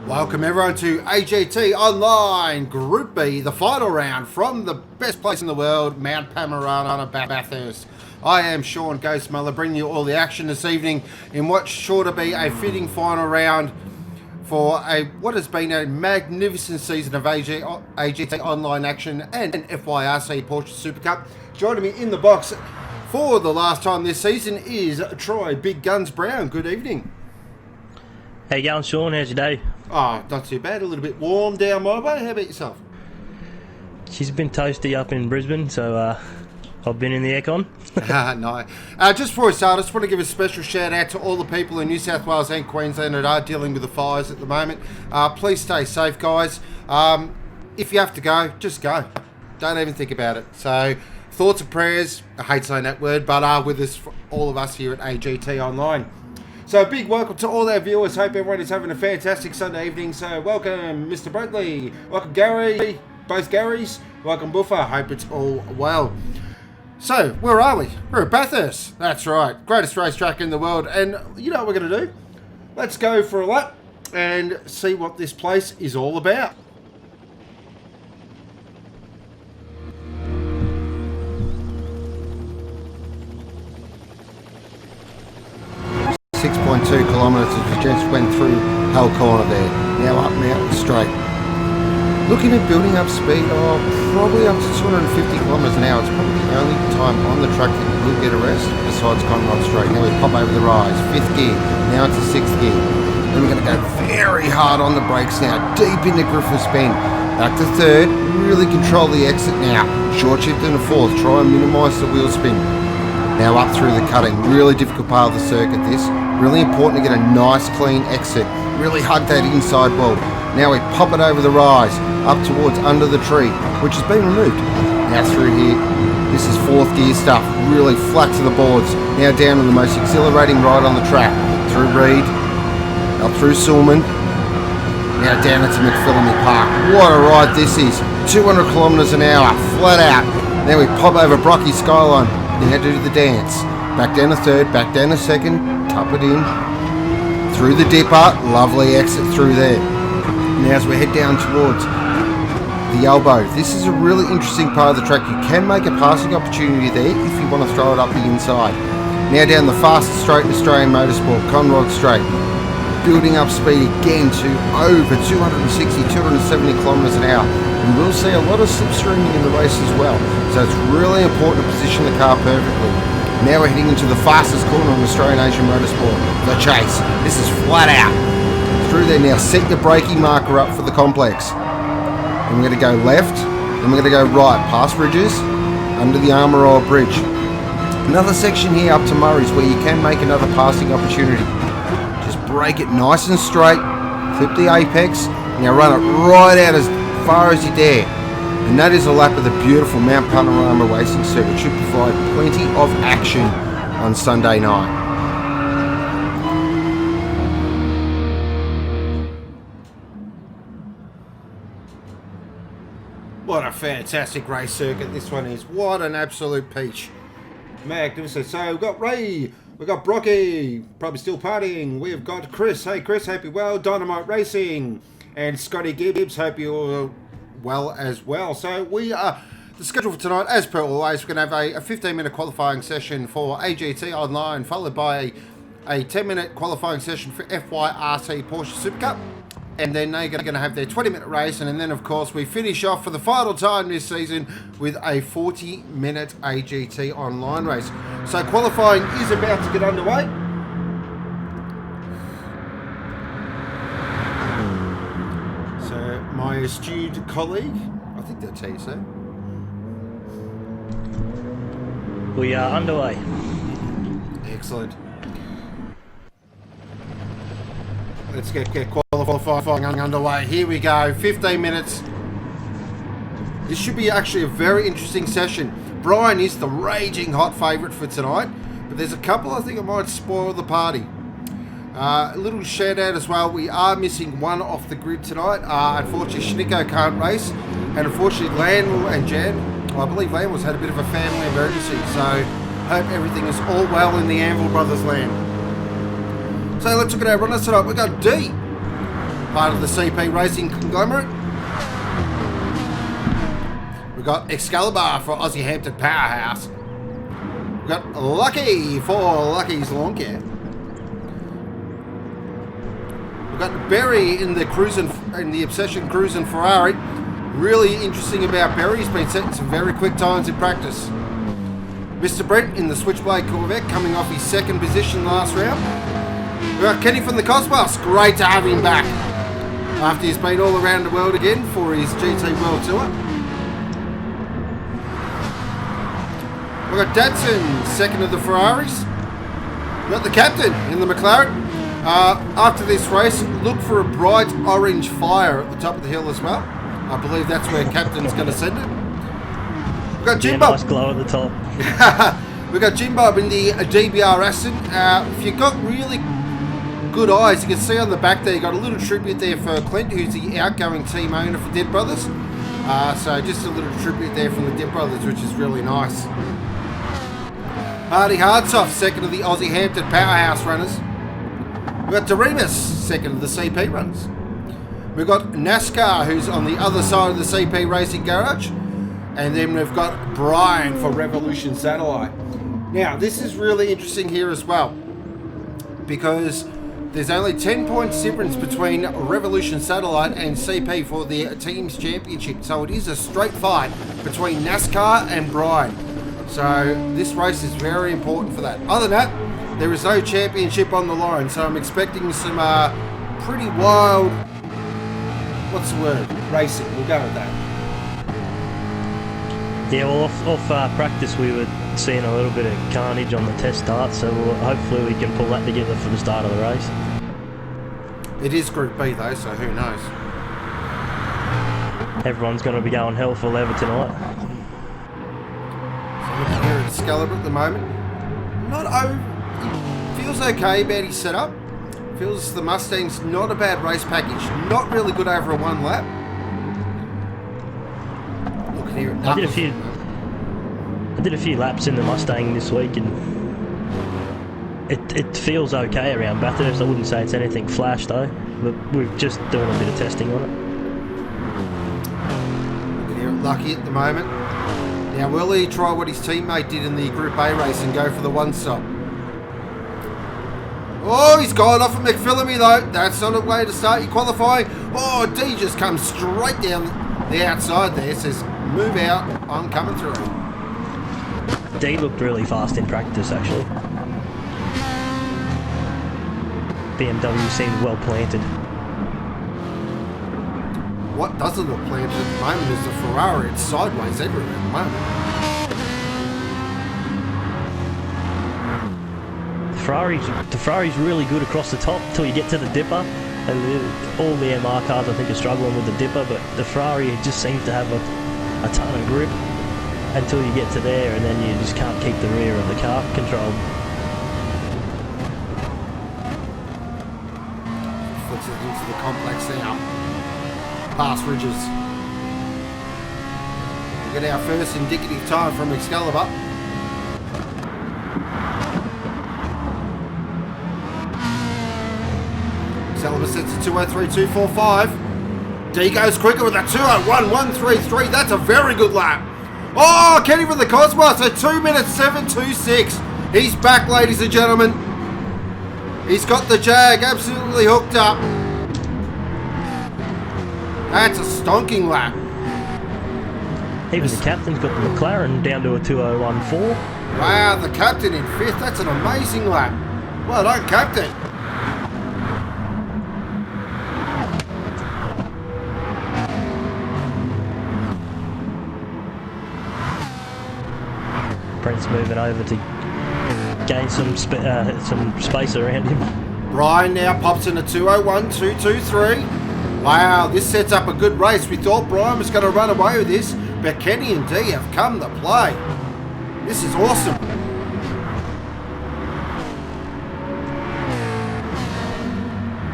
Welcome everyone to AGT Online Group B, the final round from the best place in the world, Mount Panorama, Bathurst. I am Sean Ghostmuller, bringing you all the action this evening in what's sure to be a fitting final round for what has been a magnificent season of AGT Online action and FYRC Porsche Supercup. Joining me in the box for the last time this season is Troy Big Guns Brown. Good evening. How you going, Sean? How's your day? Oh, not too bad. A little bit warm down my way. How about yourself? She's been toasty up in Brisbane, so I've been in the aircon. No. Just before we start, I just want to give a special shout out to all the people in New South Wales and Queensland that are dealing with the fires at the moment. Please stay safe, guys. If you have to go, just go. Don't even think about it. So, thoughts and prayers. I hate saying that word, but with us, all of us here at AGT Online. So, a big welcome to all our viewers. Hope everyone is having a fantastic Sunday evening. So, welcome Mr. Brentley. Welcome Gary. Both Garys. Welcome Buffer. Hope it's all well. So, where are we? We're at Bathurst. That's right. Greatest racetrack in the world. And you know what we're going to do? Let's go for a lap and see what this place is all about. 6.2 kilometres as we just went through Hell Corner there. Now up Mountain Straight. Looking at building up speed, probably up to 250 kilometres an hour. It's probably the only time on the track that you will get a rest besides Conrod Straight. Now we pop over the rise, 5th gear, now into 6th gear. Then we're going to go very hard on the brakes now, deep into Griffiths Bend. Back to 3rd, really control the exit now. Short shift into 4th, try and minimise the wheel spin. Now up through the cutting, really difficult part of the circuit this. Really important to get a nice clean exit. Really hug that inside wall. Now we pop it over the rise, up towards under the tree, which has been removed. Now through here, this is 4th gear stuff, really flat to the boards. Now down to the most exhilarating ride on the track. Through Reed, up through Sulman, now down into McPhillamy Park. What a ride this is. 200 kilometres an hour, flat out. Now we pop over Brocky Skyline. Now do the dance. Back down to 3rd, back down to 2nd, tup it in. Through the dipper, lovely exit through there. Now as we head down towards the elbow, this is a really interesting part of the track. You can make a passing opportunity there if you want to throw it up the inside. Now down the fastest straight in Australian motorsport, Conrod Straight. Building up speed again to over 260, 270 kilometres an hour. We will see a lot of slipstreaming in the race as well, so it's really important to position the car perfectly. Now we're heading into the fastest corner in Australian Asian motorsport, the Chase. This is flat out. Through there now, set your braking marker up for the complex. And we're going to go left, then we're going to go right, past Bridges, under the Armour Oil Bridge. Another section here up to Murray's where you can make another passing opportunity. Just brake it nice and straight, clip the apex, now run it right out as far as you dare. And that is a lap of the beautiful Mount Panorama racing circuit. Should provide plenty of action on Sunday night. What a fantastic race circuit this one is. What an absolute peach. Magnificent. So we've got Ray, we've got Brocky, probably still partying. We've got Chris. Hey Chris, hope you're well. Dynamite Racing. And Scotty Gibbs, hope you're well as well. So we are, the schedule for tonight, as per always, we're going to have a 15-minute qualifying session for AGT Online, followed by a 10-minute qualifying session for FYRC Porsche Supercup. And then they're going to have their 20-minute race. And then, of course, we finish off for the final time this season with a 40-minute AGT Online race. So qualifying is about to get underway. So my astute colleague, I think that's how you say. We are underway. Excellent. Let's get qualifying underway. Here we go. 15 minutes. This should be actually a very interesting session. Brian is the raging hot favourite for tonight, but there's a couple I think that might spoil the party. A little shout out as well. We are missing one off the grid tonight. Unfortunately, Schnicko can't race, and unfortunately, Landl and Jan. I believe Landl's had a bit of a family emergency, so hope everything is all well in the Anvil Brothers land. So let's look at our runners tonight. We've got D. part of the CP Racing conglomerate. We've got Excalibur for Aussie Hampton Powerhouse. We've got Lucky for Lucky's Lawn Care. We've got Berry in the Obsession Cruising Ferrari. Really interesting about Berry. He's been setting some very quick times in practice. Mr. Brent in the Switchblade Corvette, coming off his second position last round. We've got Kenny from the Cosmos. Great to have him back after he's been all around the world again for his GT World Tour. We've got Datsun, second of the Ferraris. We've got the captain in the McLaren. After this race, look for a bright orange fire at the top of the hill as well. I believe that's where captain's going to send it. We've got Jim Bob. Nice glow at the top. We've got Jim Bob in the DBR Aston. If you've got really good eyes, you can see on the back there, you got a little tribute there for Clint, who's the outgoing team owner for Dead Brothers. So just a little tribute there from the Dead Brothers, which is really nice. Hardy Hardsoft, second of the Aussie Hampton Powerhouse runners. We've got Doremus, second of the CP runners. We've got Nascar, who's on the other side of the CP Racing Garage. And then we've got Brian for Revolution Satellite. Now, this is really interesting here as well, because there's only 10 points difference between Revolution Satellite and CP for the Teams Championship. So it is a straight fight between NASCAR and Brian. So this race is very important for that. Other than that, there is no championship on the line. So I'm expecting some pretty wild, what's the word? Racing. We'll go with that. Yeah, well, off practice we were seeing a little bit of carnage on the test start, so hopefully we can pull that together for the start of the race. It is Group B though, so who knows? Everyone's going to be going hell for leather tonight. So looking here at Excalibur at the moment. He feels okay about his setup. Feels the Mustang's not a bad race package. Not really good over a one lap. I did a few laps in the Mustang this week, and it feels okay around Bathurst. I wouldn't say it's anything flash though, but we're just doing a bit of testing on it. Here at Lucky at the moment. Now will he try what his teammate did in the Group A race and go for the one stop? Oh, he's gone off at McPhillamy though. That's not a way to start your qualifying. Oh, D just comes straight down the outside there, says move out, I'm coming through. D looked really fast in practice actually. BMW seemed well planted. What doesn't look planted at the moment is the Ferrari. It's sideways everywhere at the moment. The Ferrari's really good across the top until you get to the dipper. And all the MR cars I think are struggling with the dipper, but the Ferrari just seems to have a ton of grip until you get to there, and then you just can't keep the rear of the car controlled. Flicks it into the complex now. Past ridges. We get our first indicative time from Excalibur. Excalibur sets a 203.245. D goes quicker with a 201.133. That's a very good lap. Oh, Kenny from the Cosmos, a 2 minutes 7.26. He's back, ladies and gentlemen. He's got the Jag absolutely hooked up. That's a stonking lap. Even the captain's got the McLaren down to a 201.4. Wow, the captain in fifth. That's an amazing lap. Well done, captain. Brent's moving over to gain some space around him. Brian now pops in a 201.223. Wow, this sets up a good race. We thought Brian was going to run away with this, but Kenny and D have come to play. This is awesome.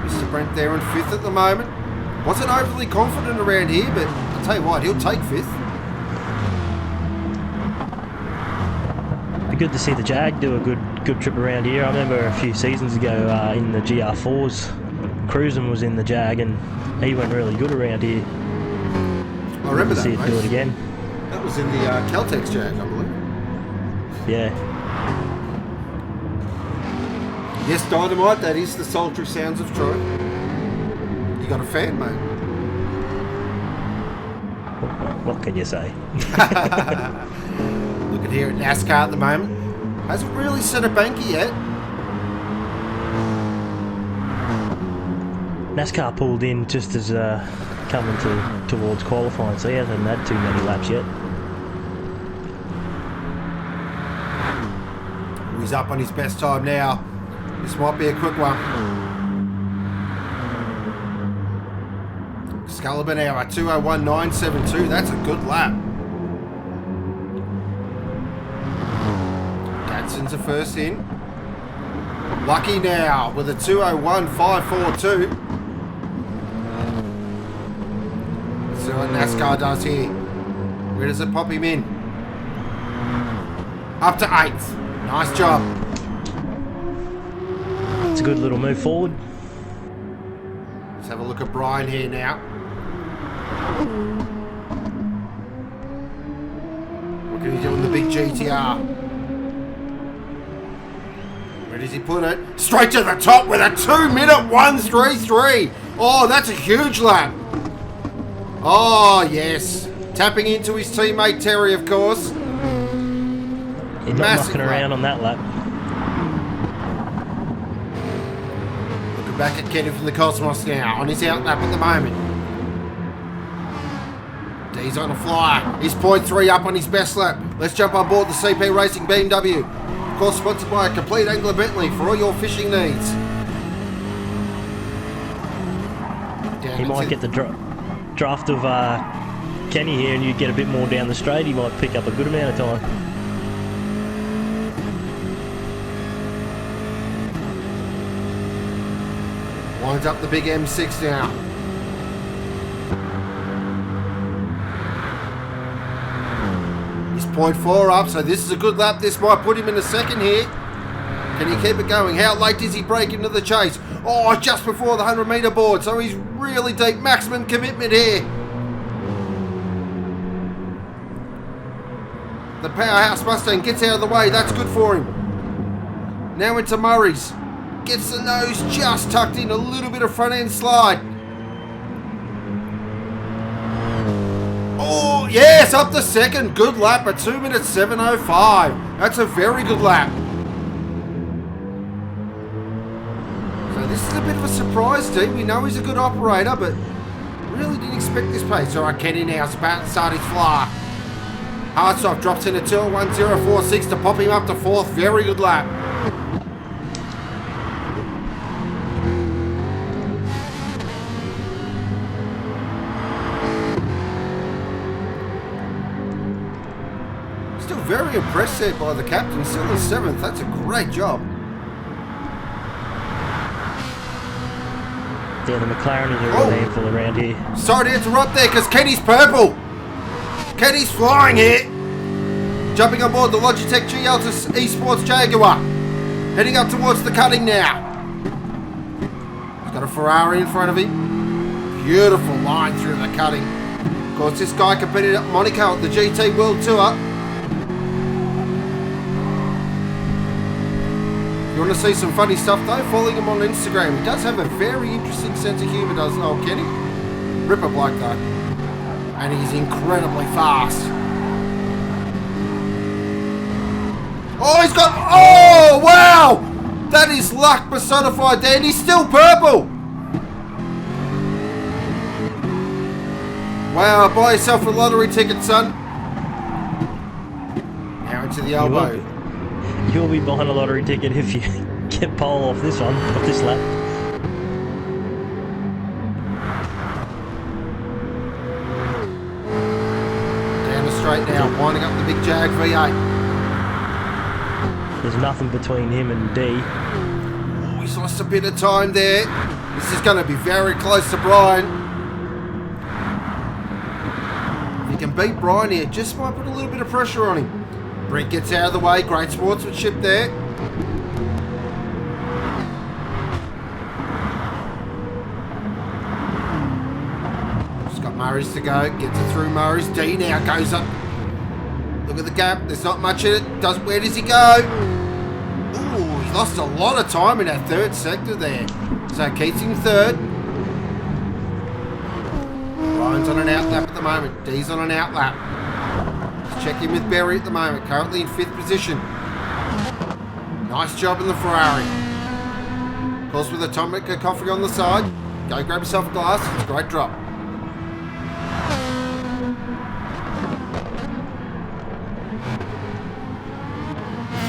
Mr. Brent there in fifth at the moment. Wasn't overly confident around here, but I'll tell you what, he'll take fifth. Be good to see the Jag do a good trip around here. I remember a few seasons ago in the GR4s Cruisen was in the Jag, and he went really good around here. I remember that See it race. do it again. That was in the Caltex Jag, I believe. Yeah. Yes, Dynamite, that is the sultry sounds of Troy. You got a fan, mate? What can you say? Looking here at NASCAR at the moment. Hasn't really set a banky yet. NASCAR pulled in just as coming towards qualifying, so he hasn't had too many laps yet. He's up on his best time now. This might be a quick one. Excalibur now at 2:01.972. That's a good lap. Gadsden's a first in. Lucky now with a 2:01.542. Let's see what NASCAR does here. Where does it pop him in? Up to 8th. Nice job. It's a good little move forward. Let's have a look at Brian here now. What can he do in the big GTR? Where does he put it? Straight to the top with a 2-minute 1:33. Oh, that's a huge lap. Oh, yes. Tapping into his teammate Terry, of course. He's not knocking around on that lap. Looking back at Kenny from the Cosmos now, on his out lap at the moment. D's on a flyer. He's 0.3 up on his best lap. Let's jump on board the CP Racing BMW. Of course, sponsored by a complete Angler Bentley for all your fishing needs. He might get the draft of Kenny here, and you get a bit more down the straight. He might pick up a good amount of time. Winds up the big M6 now. He's 0.4 up, so this is a good lap. This might put him in a second here. Can he keep it going? How late does he break into the chase? Oh, just before the 100-metre board, so he's really deep. Maximum commitment here. The Powerhouse Mustang gets out of the way. That's good for him. Now into Murray's. Gets the nose just tucked in, a little bit of front end slide. Oh, yes, up to second. Good lap at 2 minutes 7:05. That's a very good lap. So this is a bit of a surprise, Steve. We know he's a good operator, but really didn't expect this pace. All right, Kenny now is about to start his flyer. Hardsoft drops in a 2:10.46 to pop him up to 4th. Very good lap. Still very impressed there by the captain. Still in 7th. That's a great job. Yeah, the McLaren is a real handful around here. Sorry to interrupt there because Kenny's purple. Kenny's flying here. Jumping on board the Logitech G-Altus Esports Jaguar. Heading up towards the cutting now. He's got a Ferrari in front of him. Beautiful line through the cutting. Of course, this guy competed at Monaco at the GT World Tour. If you want to see some funny stuff though, follow him on Instagram. He does have a very interesting sense of humour, doesn't old Kenny? Ripper bloke though. And he's incredibly fast. Oh, he's got... Oh, wow! That is luck personified there, and he's still purple! Wow, buy yourself a lottery ticket, son. Now into the elbow. You'll be buying a lottery ticket if you get pole off this one, off this lap. Down the straight now, winding up the big Jag V8. There's nothing between him and D. Oh, he's lost a bit of time there. This is going to be very close to Brian. If he can beat Brian here, just might put a little bit of pressure on him. Brent gets out of the way. Great sportsmanship there. Got Murray's to go. Gets it through Murray's. D now goes up. Look at the gap. There's not much in it. Where does he go? Ooh, he's lost a lot of time in that third sector there. So keeps him third. Brian's on an outlap at the moment. D's on an outlap. Let's check in with Berry at the moment. Currently in 5th position. Nice job in the Ferrari. Of course, with Atomic coffee on the side. Go grab yourself a glass. It's a great drop.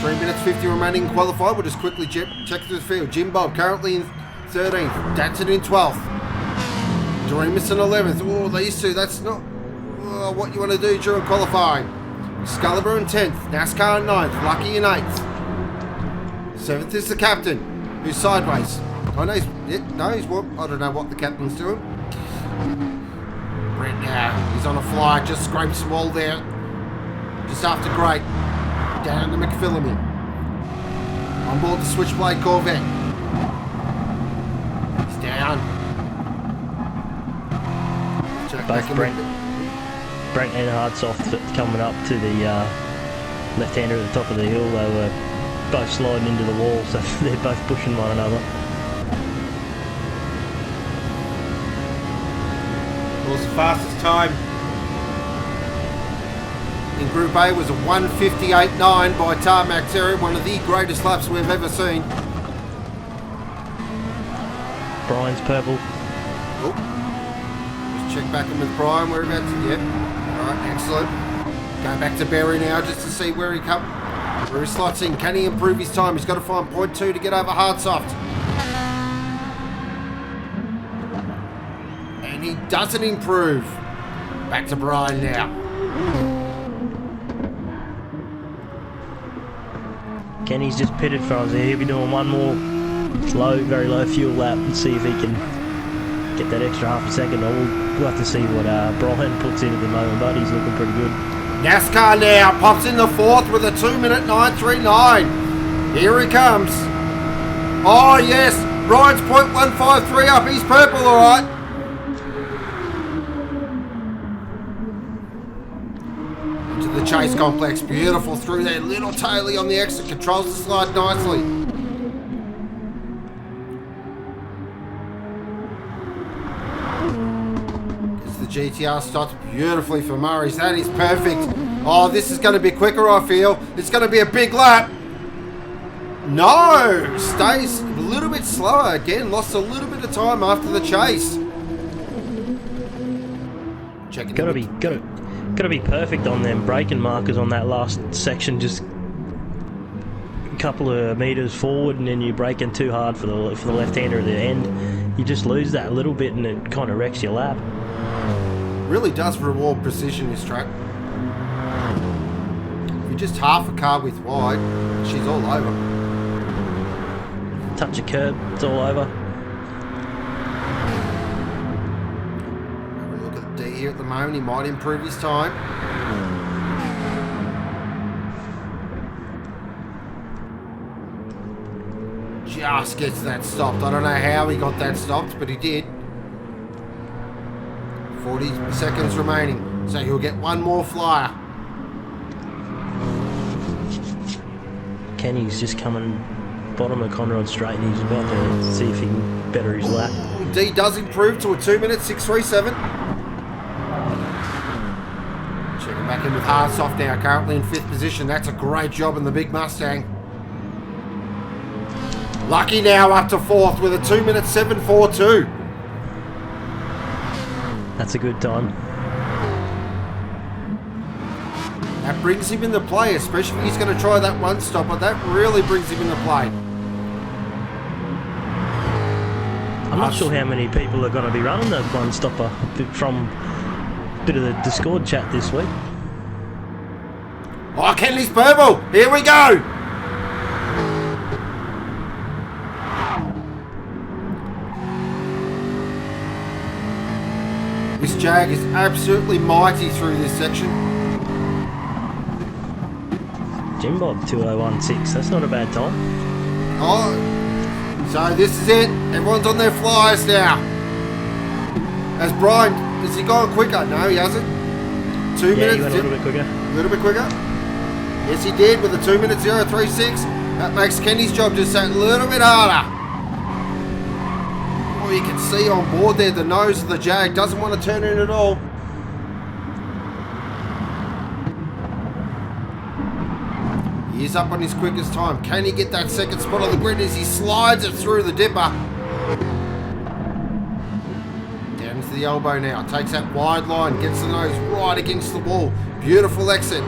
Minutes 50 remaining qualified. We'll just quickly check through the field. Jim Bob currently in 13th. Datsun in 12th. Doremus in 11th. Oh, these two, that's not what you want to do during qualifying. Scullibur in 10th. Nascar in 9th. Lucky in 8th. 7th is the captain, who's sideways. I know he's what? I don't know what the captain's doing. Brent now. He's on a fly. Just scrapes the wall there. Just after Great. Down to McPhillamy. On board the Switchblade Corvette. He's down. Check both Brent and Hardsoft coming up to the left-hander at the top of the hill. They were both sliding into the wall, so they're both pushing one another. Of course, the fastest time in Group A was a 1:58.9 by Tarmac Terry, one of the greatest laps we've ever seen. Brian's purple. Oh. Just check back in with Brian, whereabouts. Yep. Alright, excellent. Going back to Berry now just to see where he slots in. Can he improve his time? He's got to find 0.2 to get over Hardsoft. And he doesn't improve. Back to Brian now. Kenny's just pitted for us here. He'll be doing one more very low fuel lap and see if he can get that extra half a second. We'll have to see what Brian puts in at the moment, but he's looking pretty good. Nascar now pops in the 4th with a 2-minute 9:39. Here he comes. Oh yes, Brian's 0.153 up. He's purple, all right. The chase complex, beautiful through there. Little taily on the exit, controls the slide nicely. As the GTR starts beautifully for Murray's, that is perfect. Oh, this is going to be quicker, I feel. It's going to be a big lap. No, stays a little bit slower again. Lost a little bit of time after the chase. Checking. Gotta be perfect on them braking markers on that last section. Just a couple of meters forward, and then you're braking too hard for the left-hander at the end. You just lose that a little bit, and it kind of wrecks your lap. Really does reward precision, this track. If you're just half a car width wide, she's all over. Touch a curb, it's all over. Here at the moment, he might improve his time. Just gets that stopped. I don't know how he got that stopped, but he did. 40 seconds remaining, so he'll get one more flyer. Kenny's just coming bottom of Conrod straight, and he's about to see if he can better his lap. D does improve to a 2-minute 6:37. Back in with Hardsoft now, currently in 5th position. That's a great job in the big Mustang. Lucky now up to 4th with a 2-minute 7:42. That's a good time. That brings him into play, especially if he's going to try that one stopper. That really brings him into play. I'm not sure how many people are going to be running that one stopper from a bit of the Discord chat this week. Oh, Kenley's purple. Here we go. This Jag is absolutely mighty through this section. Jim Bob 2016. That's not a bad time. Oh, so this is it. Everyone's on their flyers now. As Brian Has he gone quicker? No, he hasn't. 2 minutes. He went a little bit quicker. A little bit quicker. Yes, he did with a 2 minute 036. That makes Kenny's job just that little bit harder. Oh, you can see on board there the nose of the Jag doesn't want to turn in at all. He is up on his quickest time. Can he get that second spot on the grid as he slides it through the dipper? Down to the elbow now. Takes that wide line. Gets the nose right against the wall. Beautiful exit.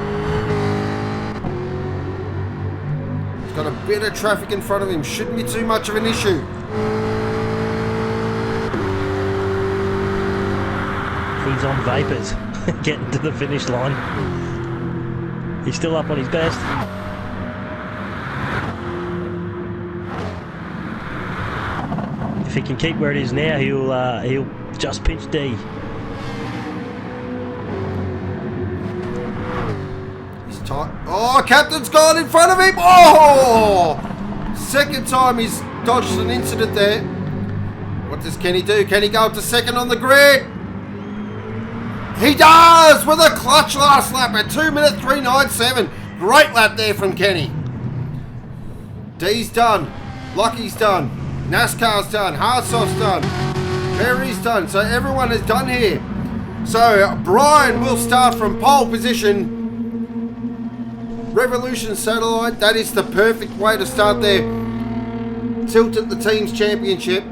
He's got a bit of traffic in front of him. Shouldn't be too much of an issue. He's on vapours. Getting to the finish line. He's still up on his best. If he can keep where it is now, he'll just pinch D. He's tight. Oh, captain's gone in front of him. Oh! Second time he's dodged an incident there. What does Kenny do? Can he go up to second on the grid? He does with a clutch last lap at 2 minute 397. Great lap there from Kenny. D's done. Lucky's done. NASCAR's done. Hardsoft's done. Perry's done. So everyone is done here. So Brian will start from pole position. Revolution Satellite. That is the perfect way to start their tilt at the team's championship.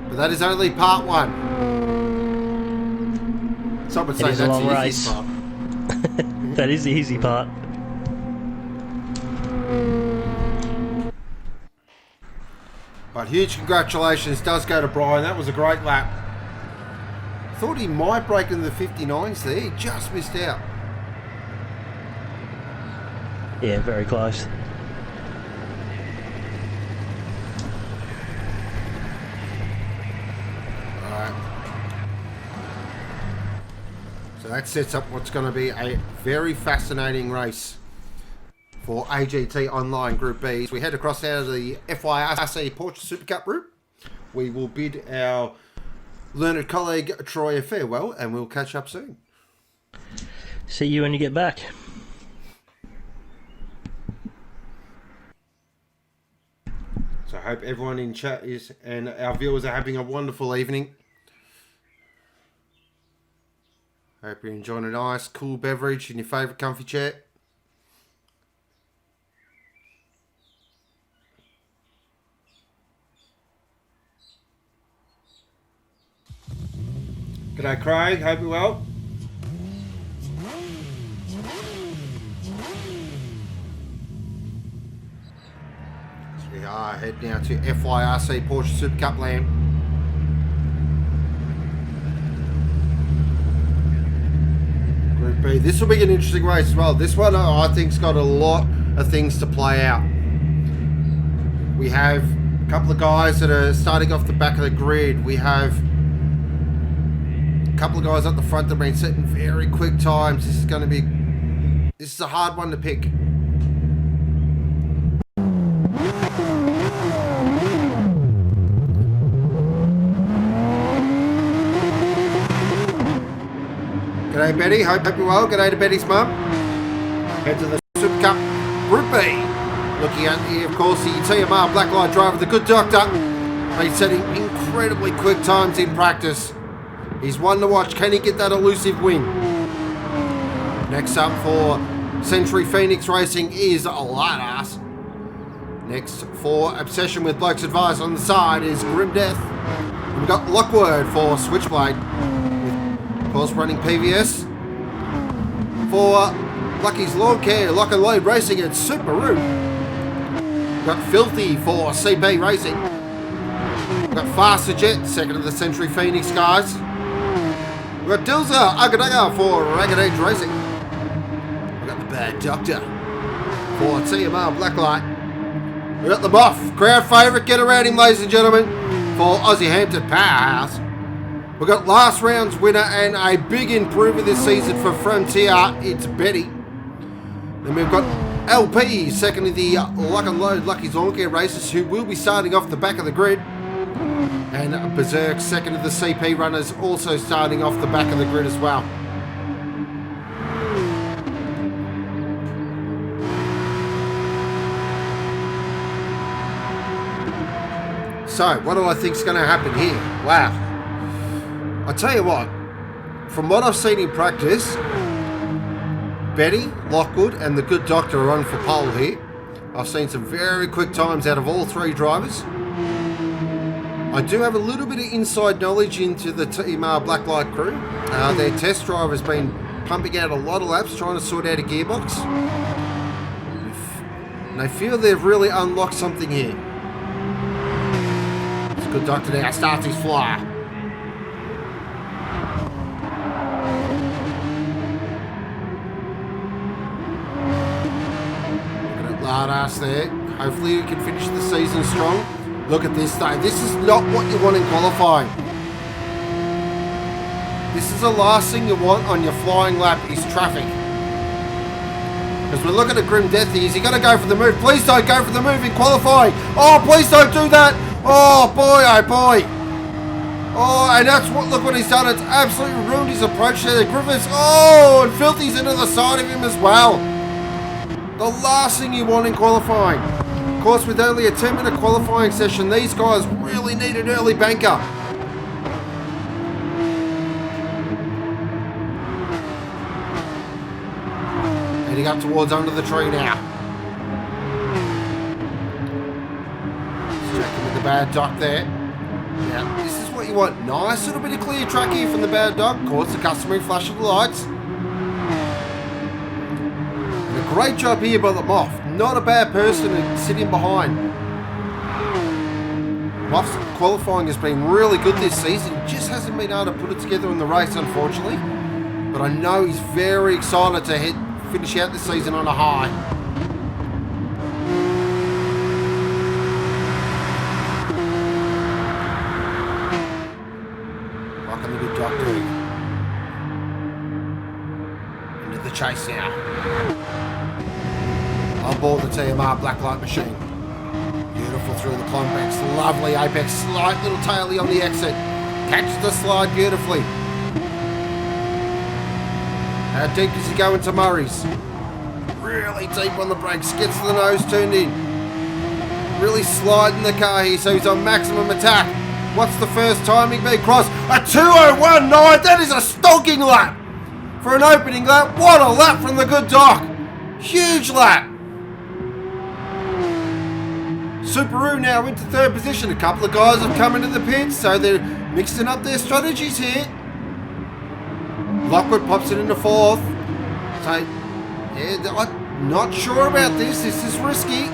But that is only part one. Some would say that's the easiest part. That is the easy part. But huge congratulations does go to Brian. That was a great lap. Thought he might break into the 59s there. He just missed out. Yeah, very close. So that sets up what's going to be a very fascinating race for AGT Online Group B. As we head across out of the FYRC Porsche Supercup route, we will bid our learned colleague Troy a farewell, and we'll catch up soon. See you when you get back. So I hope everyone in chat is, and our viewers are having a wonderful evening. Hope you're enjoying a nice, cool beverage in your favourite comfy chair. G'day Craig, hope you're well. So we are heading now to FYRC Porsche Supercup land. Group B. This will be an interesting race as well. This one I think's got a lot of things to play out. We have a couple of guys that are starting off the back of the grid. We have a couple of guys up the front that have been setting very quick times. This is a hard one to pick. G'day Betty, hope you're well. G'day to Betty's mum. Head to the Supercup Group B. Looking at here, of course, the TMR Blacklight driver, the good doctor. He's setting incredibly quick times in practice. He's one to watch. Can he get that elusive win? Next up for Century Phoenix Racing is Lighthouse. Next for Obsession with Bloke's Advice on the side is Grim Death. And we've got Lockwood for Switchblade. Of course, running PVS. For Lucky's Lawn Care, Lock and Load Racing at Subaru. We've got Filthy for CP Racing. We've got Faster Jet, second of the Century Phoenix guys. We've got Dilza Agadaga for Ragged Edge Racing. We've got the Bad Doctor for TMR Blacklight. We've got the Buff, crowd favourite, get around him ladies and gentlemen, for Aussie Hampton Powerhouse. We've got last round's winner and a big improver this season for Frontier, it's Betty. Then we've got LP, second of the Lock and Load Lucky's Lawn Care races, who will be starting off the back of the grid. And Berserk, second of the CP runners, also starting off the back of the grid as well. So, what do I think is going to happen here? Wow. I tell you what, from what I've seen in practice, Betty, Lockwood and the good doctor are on for pole here. I've seen some very quick times out of all three drivers. I do have a little bit of inside knowledge into the Team Blacklight crew. Their test driver has been pumping out a lot of laps trying to sort out a gearbox. And they feel they've really unlocked something here. It's a good doctor now, starts his flyer. Lardass there. Hopefully you can finish the season strong. Look at this though. This is not what you want in qualifying. This is the last thing you want on your flying lap is traffic. Because we're looking at grim death here. Is he going to go for the move? Please don't go for the move in qualifying. Oh, please don't do that. Oh boy, oh boy. Oh, and that's what, look what he's done. It's absolutely ruined his approach there. Griffiths, oh, and Filthy's into the side of him as well. The last thing you want in qualifying. Of course, with only a 10-minute qualifying session, these guys really need an early banker. Heading up towards under the tree now. Checking with the bad dock there. Now, this is what you want. Nice little bit of clear track here from the bad dock. Of course, the customary flash of the lights. Great job here by the Moff. Not a bad person sitting behind. Moff's qualifying has been really good this season. Just hasn't been able to put it together in the race, unfortunately. But I know he's very excited to finish out this season on a high. Rocking the good doctor. Into the chase now. On board the TMR Blacklight machine. Beautiful through the convex. Lovely apex. Slight little taily on the exit. Catches the slide beautifully. How deep does he go into Murray's? Really deep on the brakes. Gets the nose turned in. Really sliding the car here so he's on maximum attack. What's the first timing be crossed? A 2:01.9. That is a stonking lap. For an opening lap. What a lap from the good doc. Huge lap. Subaru now into third position. A couple of guys have come into the pits, so they're mixing up their strategies here. Lockwood pops it into fourth. So, yeah, I'm not sure about this. This is risky.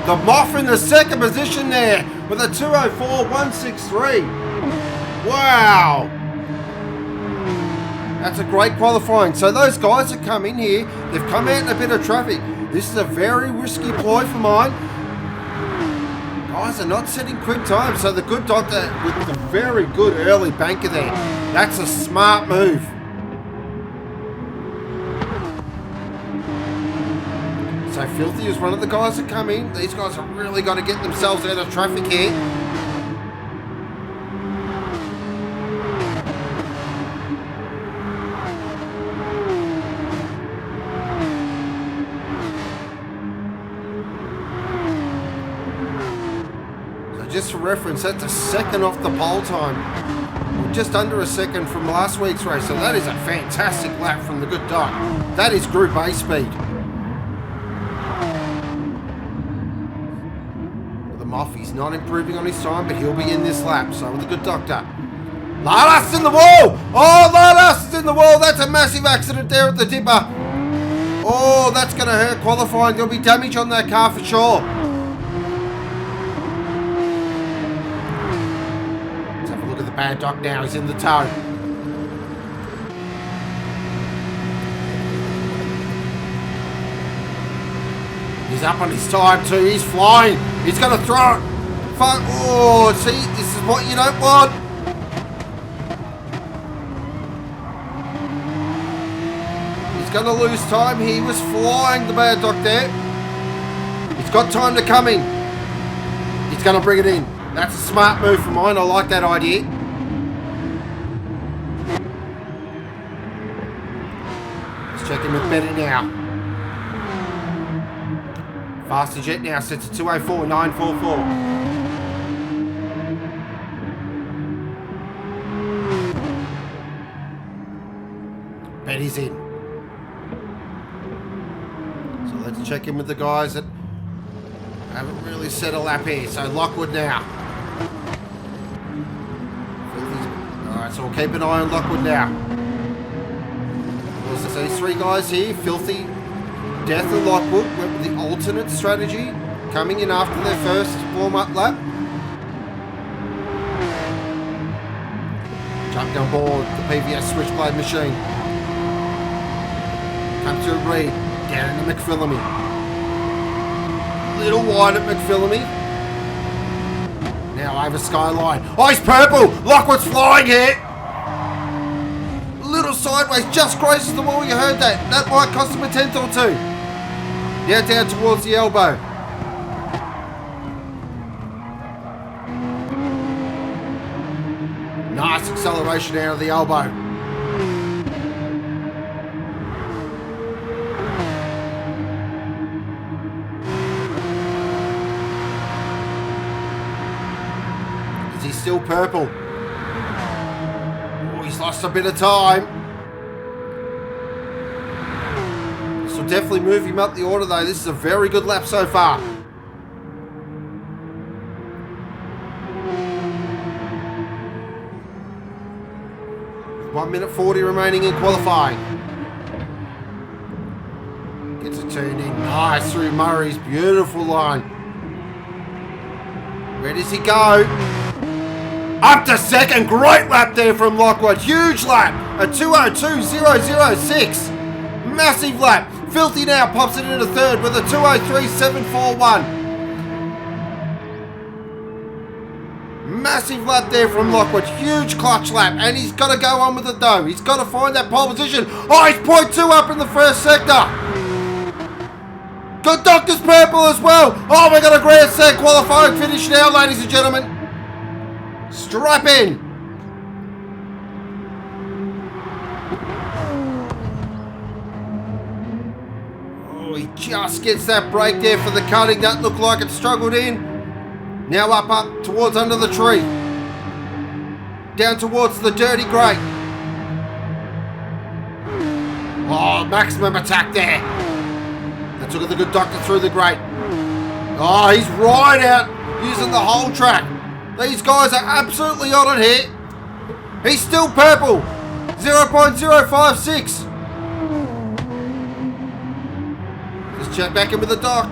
The Moff in the second position there with a 2:04.163. Wow. That's a great qualifying. So those guys that come in here, they've come out in a bit of traffic. This is a very risky ploy for mine. Guys are not setting quick time, so the good doctor with the very good early banker there. That's a smart move. So Filthy is one of the guys that come in. These guys have really got to get themselves out of traffic here. Just for reference, that's a second off the pole time. Just under a second from last week's race. So that is a fantastic lap from the good doc. That is Group A speed. The Moff, he's not improving on his time, but he'll be in this lap. So with the good doctor. Lardass in the wall! Oh, Lardass is in the wall! That's a massive accident there at the dipper. Oh, that's going to hurt qualifying. There'll be damage on that car for sure. Bad doc now, he's in the toe. He's up on his time too, he's flying. He's going to throw it. Fuck. Oh, see, this is what you don't want. He's going to lose time. He was flying, the bad doc there. He's got time to come in. He's going to bring it in. That's a smart move from mine. I like that idea. Let's check in with Bennett now. Faster jet now, sets to 204.944. Betty's in. So let's check in with the guys that haven't really set a lap here. So Lockwood now. Alright, so we'll keep an eye on Lockwood now. There's these three guys here, Filthy, Death and Lockwood, went with the alternate strategy, coming in after their first warm-up lap. Jumped on board the PVS switchblade machine. Comes to Reed, down into McPhillamy. Little wide at McPhillamy. Now over Skyline. Oh, he's purple! Lockwood's flying here! Little sideways, just grazes the wall, you heard that. That might cost him a tenth or two. Now down towards the elbow. Nice acceleration out of the elbow. Is he still purple? Oh, he's lost a bit of time. This will definitely move him up the order though. This is a very good lap so far. One minute 40 remaining in qualifying. Gets it turned in. Nice through Murray's beautiful line. Where does he go? Up to second. Great lap there from Lockwood. Huge lap. A 2:02.006. Massive lap. Filthy now pops it into third with a 2:03.741. Massive lap there from Lockwood. Huge clutch lap. And he's got to go on with it though. He's got to find that pole position. Oh, he's 0.2 up in the first sector. Good Doctor's purple as well. Oh, we got a Grand Slam qualifying finish now, ladies and gentlemen. Strap in. Oh, he just gets that break there for the cutting. That looked like it struggled in. Now up towards under the tree. Down towards the dirty grate. Oh, maximum attack there. They took the Good Doctor through the grate. Oh, he's right out using the whole track. These guys are absolutely on it here. He's still purple. 0.056. Just check back in with the doc.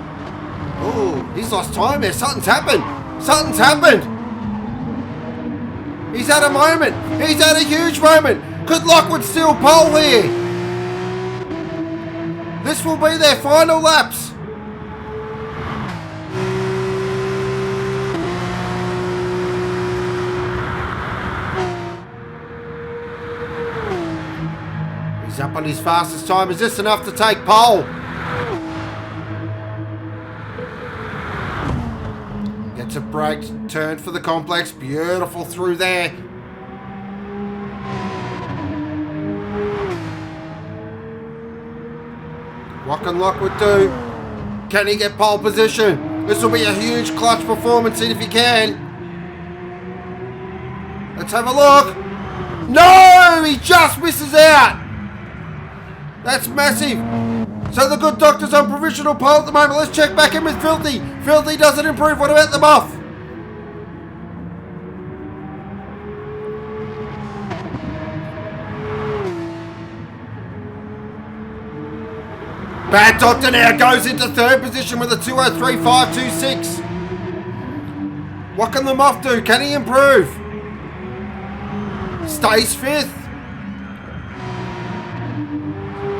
Oh, he's lost time there. Something's happened. Something's happened. He's had a moment. He's had a huge moment. Could Lockwood steal pole here? This will be their final laps. He's up on his fastest time. Is this enough to take pole? Gets a break, turn for the complex. Beautiful through there. What can Lockwood do? Can he get pole position? This will be a huge clutch performance if he can. Let's have a look. No! He just misses out. That's massive. So the Good Doctor's on provisional pole at the moment. Let's check back in with Filthy. Filthy doesn't improve. What about the Muff? Bad Doctor now goes into third position with a 2:03.526. What can the Muff do? Can he improve? Stays fifth.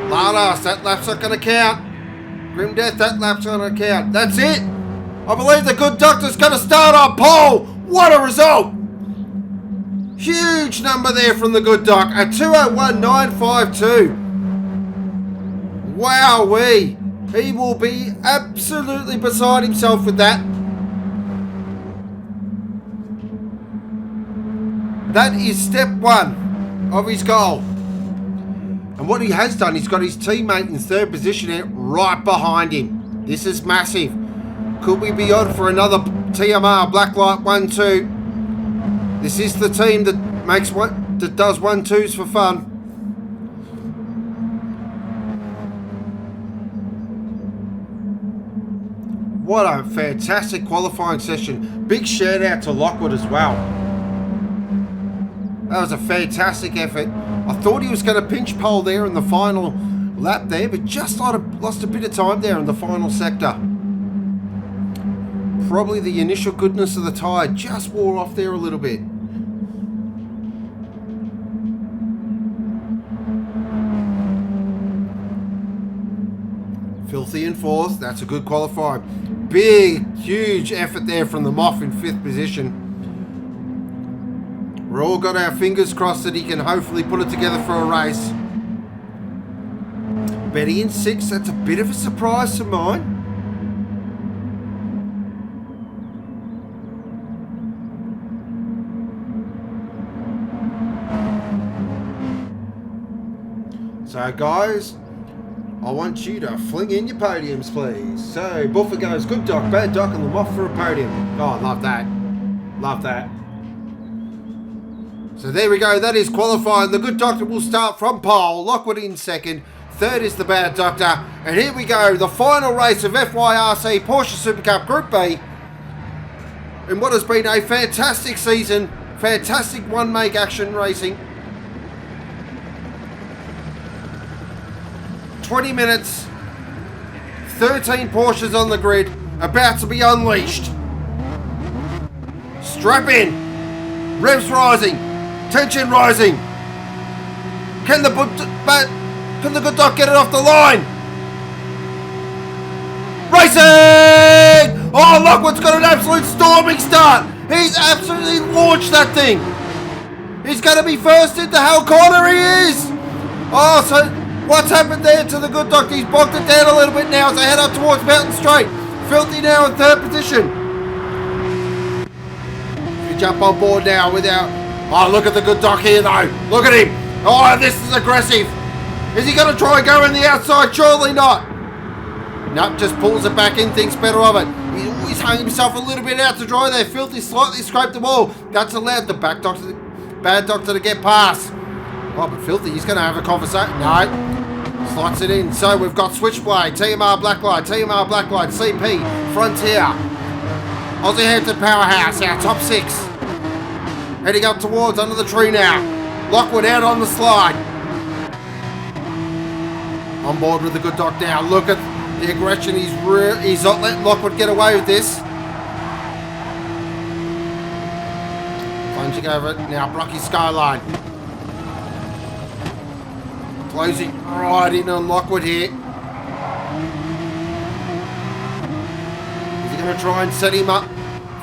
Bathurst, that lap's not going to count. Grim Death, that lap's not going to count. That's it. I believe the Good Doctor's going to start on pole. What a result. Huge number there from the Good Doc. A 2:01.952. Wowee. He will be absolutely beside himself with that. That is step one of his goal. And what he has done, he's got his teammate in third position here, right behind him. This is massive. Could we be on for another TMR Blacklight 1-2? This is the team that does 1-2s for fun. What a fantastic qualifying session. Big shout out to Lockwood as well. That was a fantastic effort. I thought he was going to pinch pole there in the final lap there, but just lost a bit of time there in the final sector. Probably the initial goodness of the tyre just wore off there a little bit. Filthy in fourth. That's a good qualifier. Big, huge effort there from the Moff in fifth position. We're all got our fingers crossed that he can hopefully put it together for a race. Betty in sixth. That's a bit of a surprise to mine. So guys, I want you to fling in your podiums, please. So Buffer goes good doc, bad doc, and the Moff for a podium. Oh, love that. Love that. So there we go. That is qualifying. The good doctor will start from pole. Lockwood in second. Third is the bad doctor. And here we go. The final race of FYRC Porsche Supercup Group B. In what has been a fantastic season. Fantastic one-make action racing. 20 minutes, 13 Porsches on the grid, about to be unleashed. Strap in. Revs rising. Tension rising. Can the good doc get it off the line? Racing! Oh, Lockwood's got an absolute storming start. He's absolutely launched that thing. He's going to be first into Hell Corner. He is. Oh, so what's happened there to the good doctor? He's bogged it down a little bit now as they head up towards Mountain Straight. Filthy now in third position. We jump on board now without... Oh, look at the good doc here though. Look at him. Oh, this is aggressive. Is he going to try and go in the outside? Surely not. Nope, just pulls it back in, thinks better of it. He's hung himself a little bit out to dry there. Filthy slightly scraped the wall. That's allowed the bad doctor to get past. Oh, but Filthy, he's going to have a conversation. No. Slots it in. So we've got Switchblade, TMR Blacklight, CP, Frontier, Aussie Hampton Powerhouse, our top six. Heading up towards under the tree now. Lockwood out on the slide. On board with the good doc now. Look at the aggression. He's not letting Lockwood get away with this. Plunging over it. Now Brocky Skyline. Closing right in on Lockwood here. Is he going to try and set him up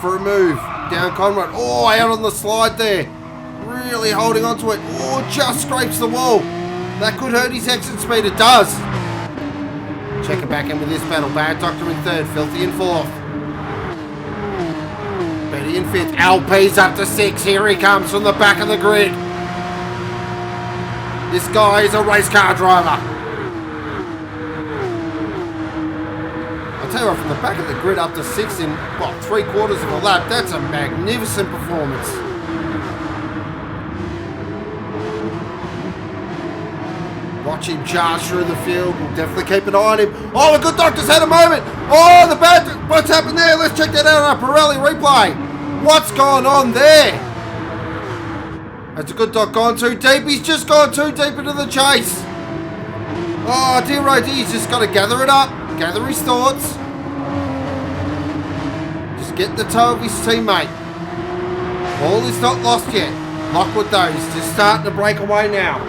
for a move? Down Conrad. Oh, out on the slide there. Really holding on to it. Oh, just scrapes the wall. That could hurt his exit speed. It does. Checking back in with this battle. Bad Doctor in third. Filthy in fourth. Betty in fifth. LP's up to six. Here he comes from the back of the grid. This guy is a race car driver. I'll tell you what, from the back of the grid up to six in, what, 3/4 of a lap, that's a magnificent performance. Watch him charge through the field. We'll definitely keep an eye on him. Oh, the good doctor's had a moment. Oh, what's happened there? Let's check that out on our Pirelli replay. What's going on there? Has a good doc gone too deep? He's just gone too deep into the chase. Oh, dear oh dear, he's just got to gather it up. Gather his thoughts. Just get the toe of his teammate. All is not lost yet. Lockwood though, he's just starting to break away now.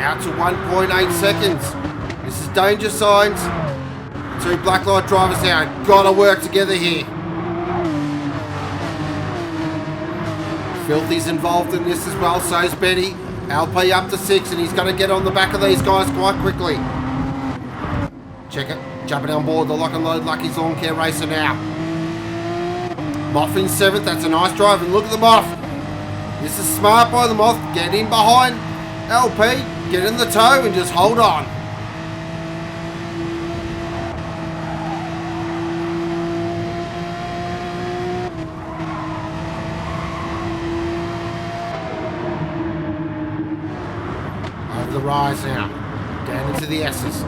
Out to 1.8 seconds. This is danger signs. Two Blacklight drivers now. Gotta work together here. Filthy's involved in this as well. So is Betty. LP up to 6 and he's going to get on the back of these guys quite quickly. Check it. Jumping on board the lock and load Lucky's lawn care racer now. Moff in 7th, that's a nice drive, and look at the Moff. This is smart by the Moff, get in behind LP, get in the toe and just hold on. Over the rise now, down into the S's.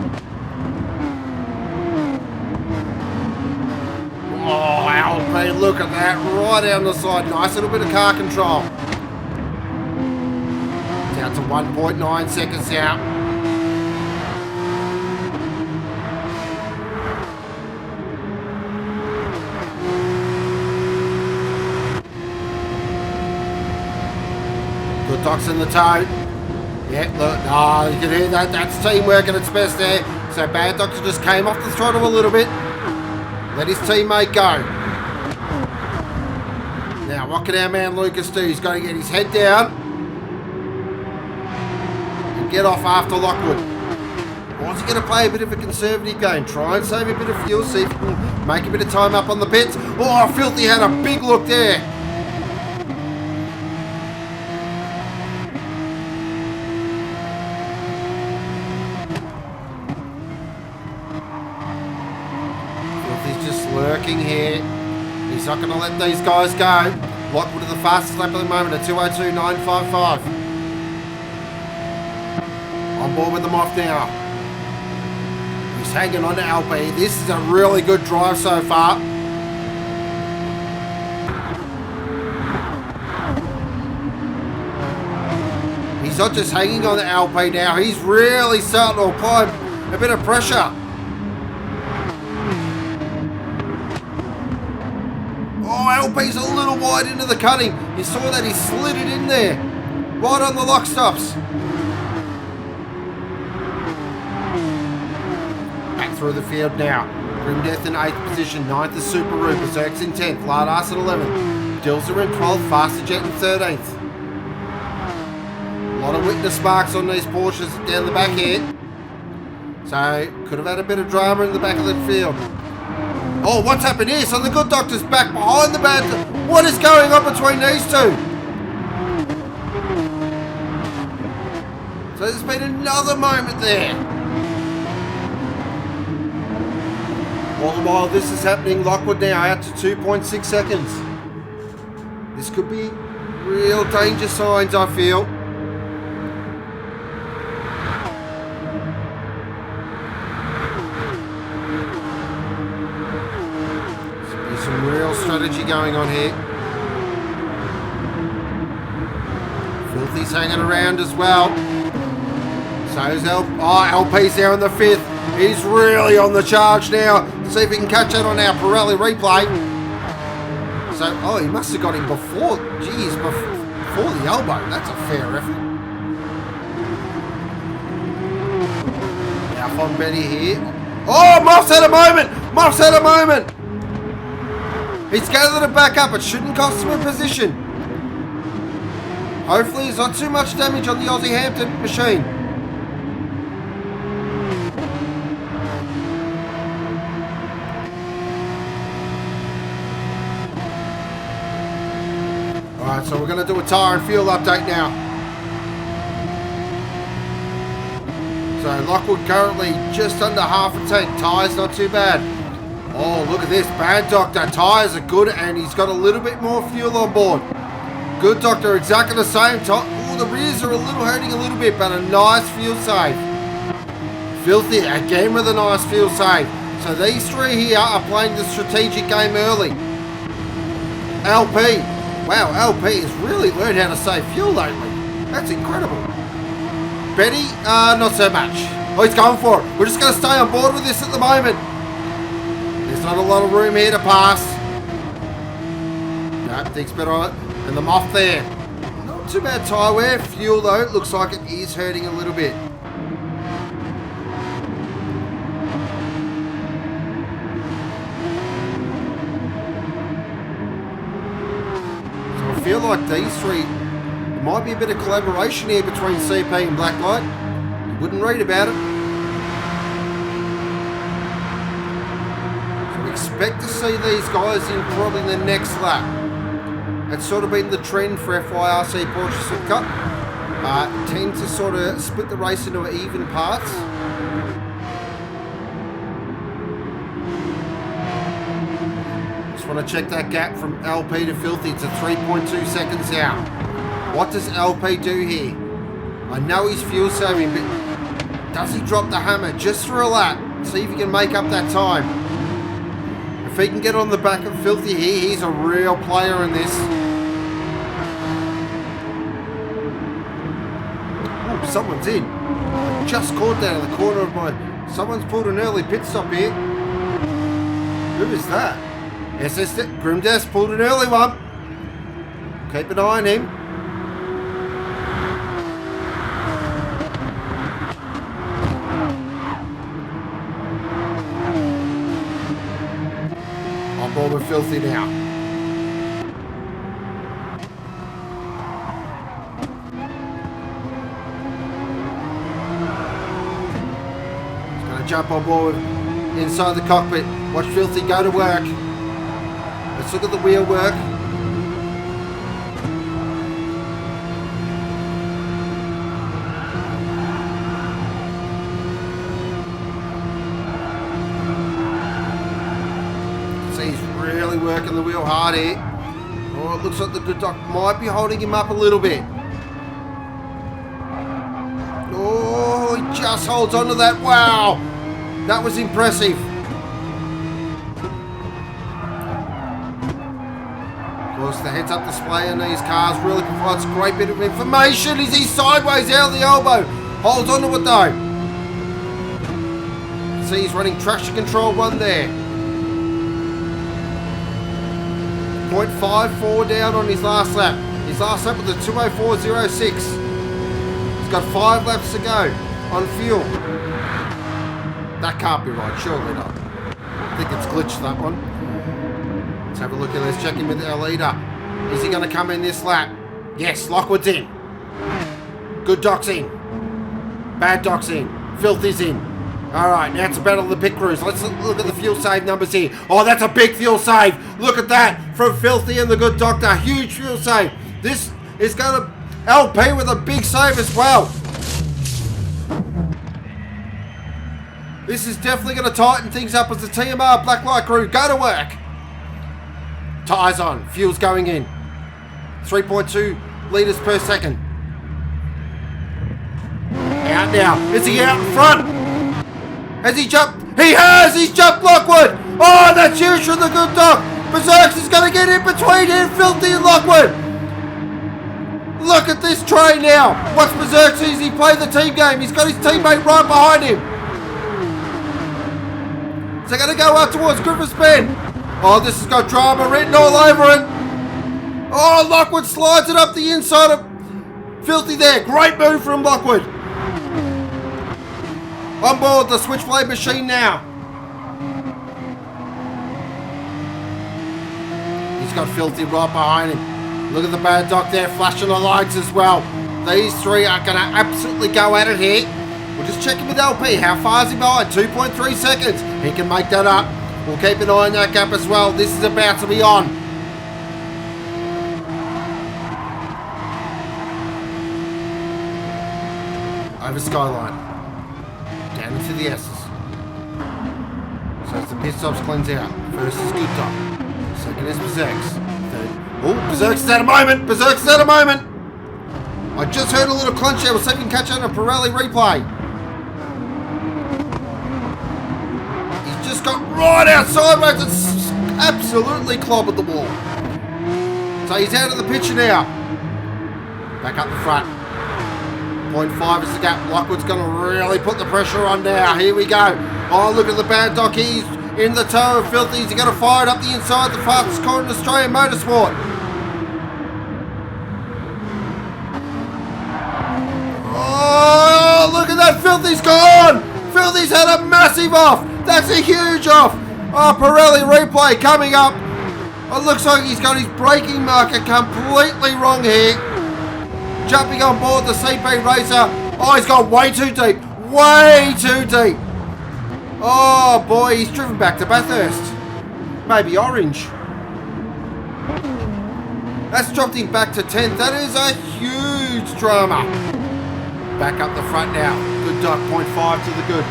Oh, LP, look at that, right down the side. Nice little bit of car control. Down to 1.9 seconds now. Good Doc's in the toe. Yeah, look, oh, you can hear that. That's teamwork at its best there. So Bad Doctor just came off the throttle a little bit. Let his teammate go. Now, what can our man Lucas do? He's got to get his head down and get off after Lockwood. Or is he going to play a bit of a conservative game? Try and save a bit of fuel, see if he can make a bit of time up on the pits. Oh, Filthy had a big look there. Lurking here. He's not going to let these guys go. Lockwood at the fastest lap at the moment at 2:02.955. On board with them off now. He's hanging on to LP. This is a really good drive so far. He's not just hanging on to LP now. He's really starting to apply a bit of pressure. Oh, LP's a little wide into the cutting. You saw that he slid it in there. Right on the lock stops. Back through the field now. Grim Death in 8th position. 9th is Subaru. Berserk's in 10th. Lardass at 11th. Dills are in 12th. Faster Jet in 13th. A lot of witness marks on these Porsches down the back here. So, could have had a bit of drama in the back of the field. Oh, what's happened here? So the Good Doctor's back behind the Bad. What is going on between these two? So there's been another moment there. All the while this is happening, Lockwood now out to 2.6 seconds. This could be real danger signs, I feel. Some real strategy going on here. Filthy's hanging around as well. So's LP's there in the 5th. He's really on the charge now. See if he can catch that on our Pirelli replay. So, oh, he must have got him before. Geez, before the elbow. That's a fair effort. Now from Betty here. Oh, Moff's had a moment. Moff's had a moment. He's gathered it back up. It shouldn't cost him a position. Hopefully there's not too much damage on the Aussie Hampton machine. Alright, so we're going to do a tyre and fuel update now. So Lockwood currently just under half a tank. Tyres not too bad. Oh, look at this. Bad Doctor. Tyres are good and he's got a little bit more fuel on board. Good Doctor, exactly the same. Oh, the rears are a little hurting a little bit, but a nice fuel save. Filthy, again with a nice fuel save. So these three here are playing the strategic game early. LP. Wow, LP has really learned how to save fuel lately. That's incredible. Betty, not so much. Oh, he's going for it. We're just going to stay on board with this at the moment. There's not a lot of room here to pass. No, thinks better on it. And the Moff there. Not too bad tyre wear. Fuel though, looks like it is hurting a little bit. So I feel like these three, there might be a bit of collaboration here between CP and Blacklight. You wouldn't read about it. Expect to see these guys in probably the next lap. It's sort of been the trend for FYRC Porsche Supercup. Tend to sort of split the race into even parts. Just want to check that gap from LP to Filthy. It's a 3.2 seconds out. What does LP do here? I know he's fuel saving, but does he drop the hammer just for a lap? See if he can make up that time. If he can get on the back of Filthy here, he's a real player in this. Oh, someone's in. I just caught that in the corner of my... Someone's pulled an early pit stop here. Who is that? SS Grimdes pulled an early one. Keep an eye on him. On board with Filthy now. He's going to jump on board inside the cockpit. Watch Filthy go to work. Let's look at the wheel work. See, he's really working the wheel hard here. Oh, it looks like the good doc might be holding him up a little bit. Oh, he just holds on to that. Wow, that was impressive. Of course, the heads-up display on these cars really provides a great bit of information. Is he sideways out of the elbow? Holds on to it though. See, he's running traction control 1 there. 0.54 down on his last lap. His last lap was a 2:04.06. He's got 5 laps to go on fuel. That can't be right, surely not. I think it's glitched, that one. Let's have a look at this. Check in with our leader. Is he going to come in this lap? Yes, Lockwood's in. Good doc's in. Bad doc's in. Filthy's in. Alright, now it's a battle of the pit crews. Let's look at the fuel save numbers here. Oh, that's a big fuel save. Look at that from Filthy and the good doctor. Huge fuel save. This is going to LP with a big save as well. This is definitely going to tighten things up as the TMR Blacklight crew go to work. Tyres on. Fuel's going in. 3.2 litres per second. Out now. Is he out in front? Has he jumped? He has! He's jumped Lockwood! Oh, that's huge from the good dog! Berserks is going to get in between him, Filthy and Lockwood! Look at this train now! Watch Berserks as he play the team game. He's got his teammate right behind him. So they're going to go up towards Griffiths Bend. Oh, this has got drama written all over it. Oh, Lockwood slides it up the inside of Filthy there. Great move from Lockwood. On board the switchblade machine now. He's got Filthy right behind him. Look at the bad doc there flashing the lights as well. These three are going to absolutely go at it here. We'll just check in with LP. How far is he behind? 2.3 seconds. He can make that up. We'll keep an eye on that gap as well. This is about to be on. Over Skyline. Down into the S's. So as the pit stops cleanse out. First is Good Dog. Second is Berserks. Third. Oh, Berserks is at a moment. Berserks is at a moment. I just heard a little crunch there. We'll see if we can catch it on a Pirelli replay. He's just got right out sideways and absolutely clobbered the wall. So he's out of the picture now. Back up the front. 0.5 is the gap. Lockwood's going to really put the pressure on now. Here we go. Oh, look at the bad doc. He's in the toe of Filthy. He's going to fire it up the inside. The fastest car in Australian motorsport. Oh, look at that. Filthy's gone. Filthy's had a massive off. That's a huge off. Oh, Pirelli replay coming up. It looks like he's got his braking marker completely wrong here. Jumping on board the CP racer. Oh, he's gone way too deep. Way too deep. Oh, boy, he's driven back to Bathurst. maybe orange. That's dropped him back to 10th. That is a huge drama. Back up the front now. Good dot, 0.5 to the good.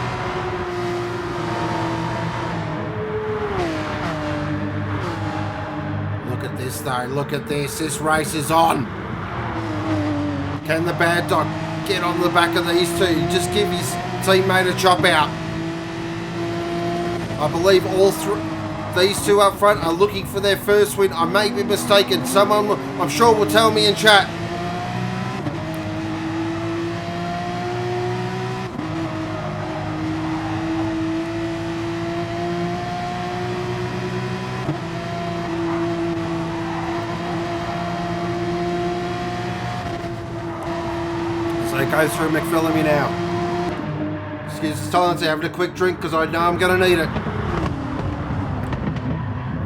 Look at this though, look at this. This race is on. Can the bad dog get on the back of these two? Just give his teammate a chop out. I believe all these two up front are looking for their first win. I may be mistaken. Someone, I'm sure, will tell me in chat. So it goes through McPhillamy now. Excuse the silence, having a quick drink because I know I'm going to need it.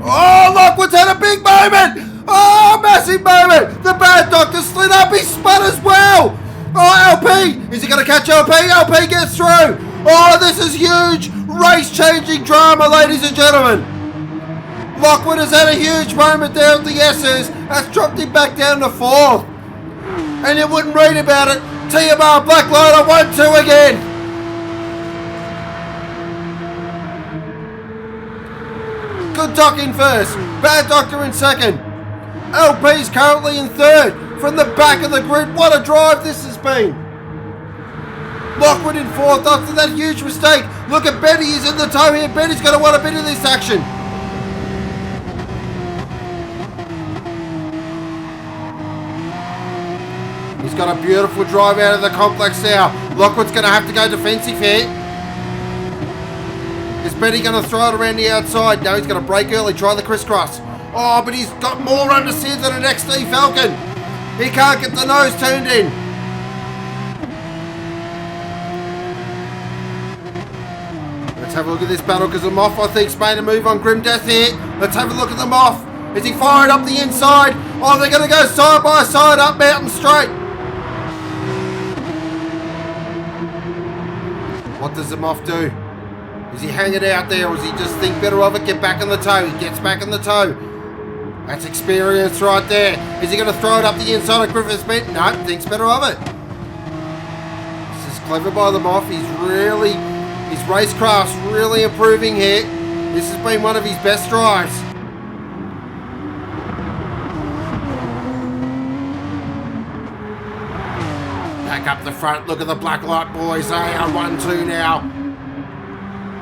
Oh, Lockwood's had a big moment! Oh, massive moment! The bad doctor slid up, he spun as well! Oh, LP! Is he going to catch LP? LP gets through! Oh, this is huge! Race-changing drama, ladies and gentlemen! Lockwood has had a huge moment there at the S's. That's dropped him back down to 4th. And you wouldn't read about it. TMR Black Lighter 1-2 again. Good Doc in first. Bad Doctor in second. LP's currently in 3rd. From the back of the grid. What a drive this has been. Lockwood in 4th after that huge mistake. Look at Benny. He's in the tow here. Benny's going to want a bit of this action. He's got a beautiful drive out of the complex now. Lockwood's going to have to go defensive here. Is Benny going to throw it around the outside? No, he's going to break early, try the crisscross. Oh, but he's got more understeer than an XD Falcon. He can't get the nose turned in. Let's have a look at this battle because the Moff, I think, has made a move on Grim Death here. Let's have a look at the Moff. Is he firing up the inside? Oh, they're going to go side by side up Mountain Straight. What does the Moff do? Is he hanging out there or does he just think better of it? Get back in the toe. He gets back in the toe. That's experience right there. Is he going to throw it up the inside of Griffith's Bent? No, thinks better of it. This is clever by the Moff. He's really, his racecraft's really improving here. This has been one of his best drives. Back up the front. Look at the black light boys. They are 1-2 now.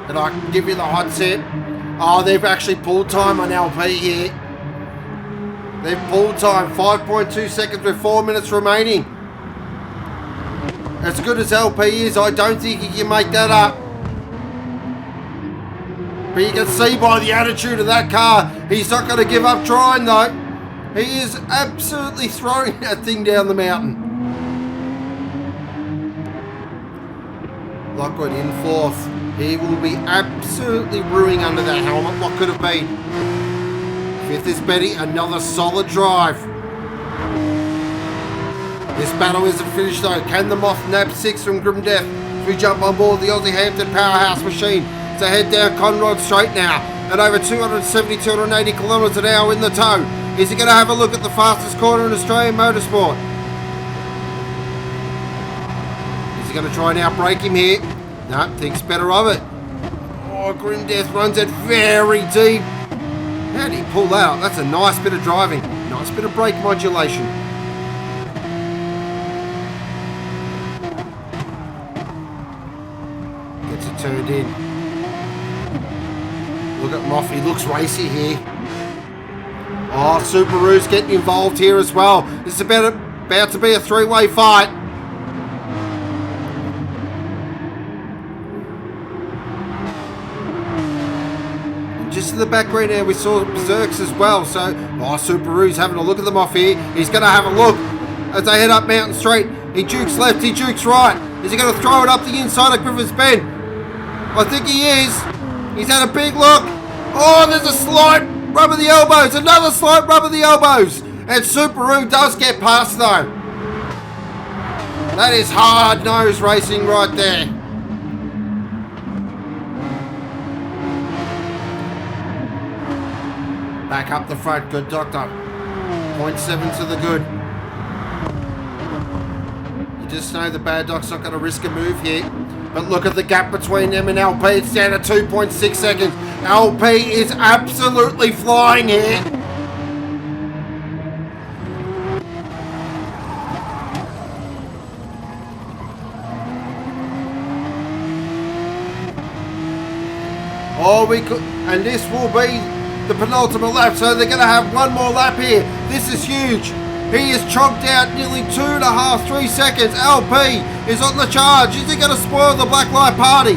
And I can give you the hot tip. Oh, they've actually pulled time on LP here. They've pulled time. 5.2 seconds with 4 minutes remaining. As good as LP is, I don't think he can make that up. But you can see by the attitude of that car, he's not going to give up trying though. He is absolutely throwing that thing down the mountain. Lockwood in 4th. He will be absolutely ruining under that helmet. What could have been? 5th is Betty. Another solid drive. This battle isn't finished though. Can the Moth nab 6 from Grim Death? If we jump on board the Aussie Hampton Powerhouse machine to head down Conrod Straight now at over 270, 280 kilometres an hour in the tow. Is he going to have a look at the fastest corner in Australian motorsport? Is he going to try and outbrake him here? No, thinks better of it. Oh, Grim Death runs it very deep. How did he pull that up? That's a nice bit of driving. Nice bit of brake modulation. Gets it turned in. Look at Moff. He looks racy here. Oh, Subaru's getting involved here as well. This is about to be a 3-way fight. Just in the background there, we saw Berserks as well. So, Subaru's having a look at them off here. He's going to have a look as they head up Mountain Straight. He jukes left, he jukes right. Is he going to throw it up the inside of Griffith's Bend? I think he is. He's had a big look. Oh, there's a slight rub of the elbows. Another slight rub of the elbows. And Subaru does get past though. That is hard nose racing right there. Back up the front, good doctor. 0.7 to the good. You just know the bad doc's not going to risk a move here. But look at the gap between them and LP. It's down to 2.6 seconds. LP is absolutely flying here. Oh, we could, and this will be the penultimate lap, so they're going to have one more lap here. This is huge. He is chonked out nearly 2.5, 3 seconds. LP is on the charge. Is he going to spoil the black light party?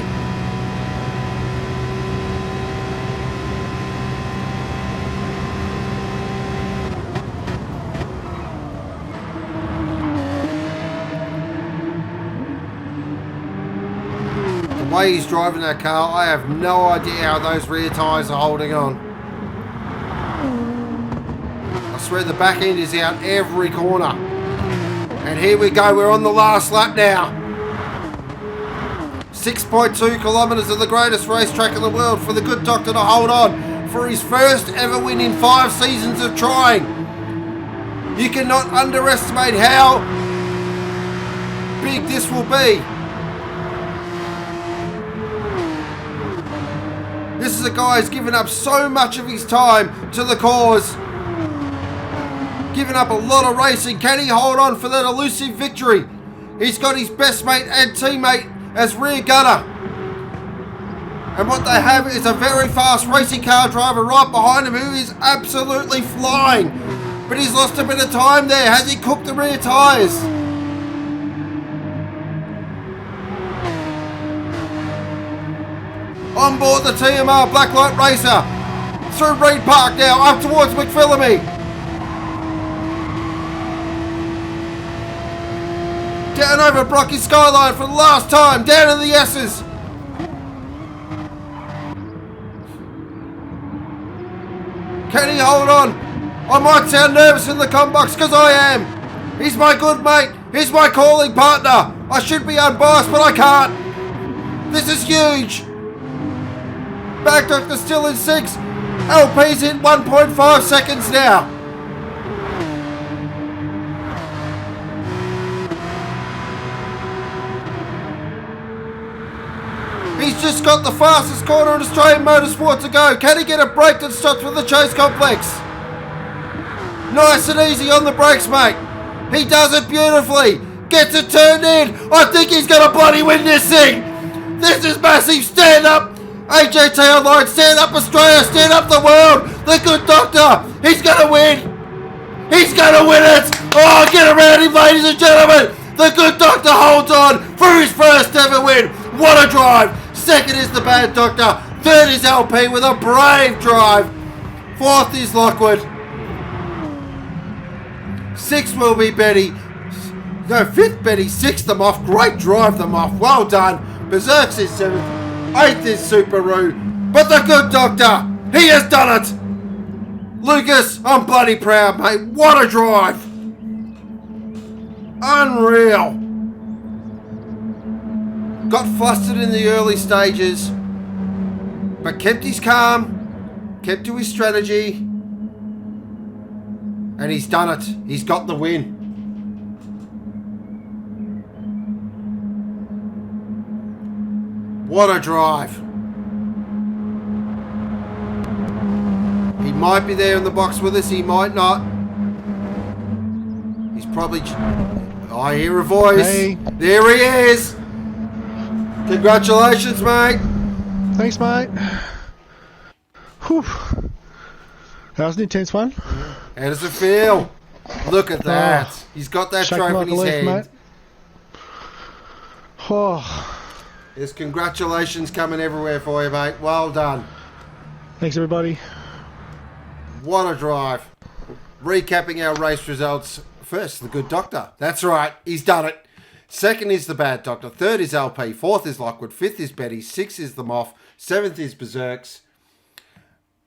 The way he's driving that car, I have no idea how those rear tyres are holding on. I swear the back end is out every corner. And here we go, we're on the last lap now. 6.2 kilometres of the greatest racetrack in the world for the good doctor to hold on for his first ever win in 5 seasons of trying. You cannot underestimate how big this will be. This is a guy who's given up so much of his time to the cause. Given up a lot of racing. Can he hold on for that elusive victory? He's got his best mate and teammate as rear gunner. And what they have is a very fast racing car driver right behind him who is absolutely flying. But he's lost a bit of time there. Has he cooked the rear tyres? On board the TMR Blacklight Racer. Through Reed Park now, up towards McPhillamy. Down over Brocky Skyline for the last time. Down in the S's. Can he hold on? I might sound nervous in the com box because I am. He's my good mate. He's my calling partner. I should be unbiased, but I can't. This is huge. Back doctor still in 6. LP's in 1.5 seconds now. He's just got the fastest corner in Australian motorsport to go. Can he get a break that stops with the Chase Complex? Nice and easy on the brakes, mate. He does it beautifully. Gets it turned in. I think he's going to bloody win this thing. This is massive. Stand up. AGT Online. Stand up Australia. Stand up the world. The good doctor. He's going to win. He's going to win it. Oh, get around him, ladies and gentlemen. The good doctor holds on for his first ever win. What a drive. Second is the bad doctor. Third is LP with a brave drive. Fourth is Lockwood. Sixth will be Betty. No, fifth Betty. Sixth them off. Great drive them off. Well done. Berserk's is seventh. Eighth is Subaru. But the good doctor, he has done it. Lucas, I'm bloody proud, mate. What a drive. Unreal. Got flustered in the early stages, but kept his calm, kept to his strategy, and he's done it. He's got the win. What a drive. He might be there in the box with us, he might not. He's probably... I hear a voice. Hey. There he is. Congratulations, mate. Thanks, mate. Whew. That was an intense one. How does it feel? Look at that. Oh, He's got that shaking trophy in his like a leaf, hand. mate. Oh, There's congratulations coming everywhere for you, mate. Well done. thanks, everybody. What a drive. Recapping our race results. First, the good doctor. That's right. He's done it. Second is the bad doctor. Third is LP. Fourth is Lockwood. Fifth is Betty. Sixth is the Moth. Seventh is Berserks.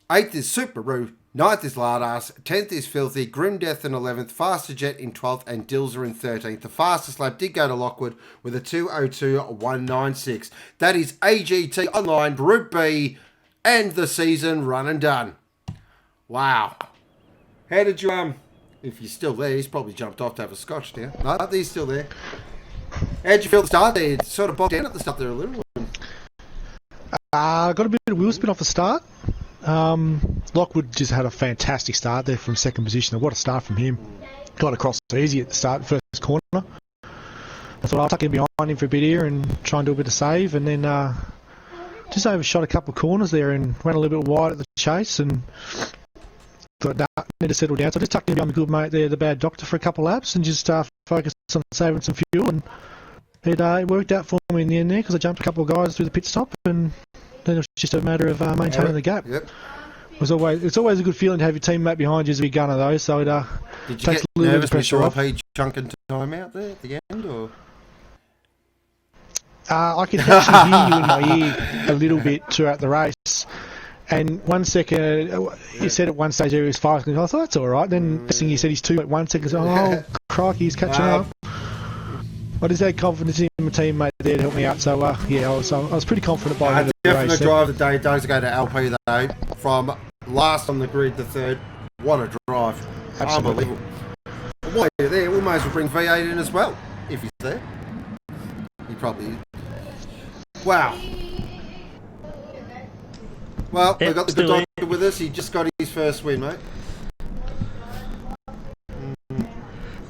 Eighth is Subaru. Ninth is Lardass. 10th is Filthy. Grim Death in 11th. Faster Jet in 12th. And Dilzer in 13th. The fastest lap did go to Lockwood with a 2:02.196. That is AGT Online Group B and the season run and done. Wow. How did you, if you're still there, he's probably jumped off to have a scotch now. No, he's still there. How'd you feel at the start there? It sort of bogged down at the start there a little. Got a bit of wheel spin off the start. Lockwood just had a fantastic start there from second position. What a start from him. Got across easy at the start, first corner. I thought I'll tuck in behind him for a bit here and try and do a bit of save, and then just overshot a couple of corners there and went a little bit wide at the chase and thought, nah, need to settle down. So I just tucked in behind my good mate there, the bad doctor, for a couple of laps and just focused on saving some fuel, and it worked out for me in the end there because I jumped a couple of guys through the pit stop, and then it was just a matter of maintaining the gap. Yep. It's always a good feeling to have your teammate behind you as a big gunner though, so it Did you takes get a little bit nervous of pressure before off. he chunking time out there at the end, or? I could actually hear you in my ear a little bit throughout the race. And 1 second, he said at one stage he was 5 seconds. I thought that's all right. Then next thing he said he's 2.1 seconds. Oh, crikey, he's catching up. I just had confidence in my teammate there to help me out. So, yeah, I was pretty confident by the end of the race. Definite drive of the day does go to LP though. From last on the grid to third. What a drive. Absolutely. Unbelievable. While you're there, we may as well bring V8 in as well. If he's there. He probably is. Wow. Well, Yep, we've got the good doctor with us. He just got his first win, mate.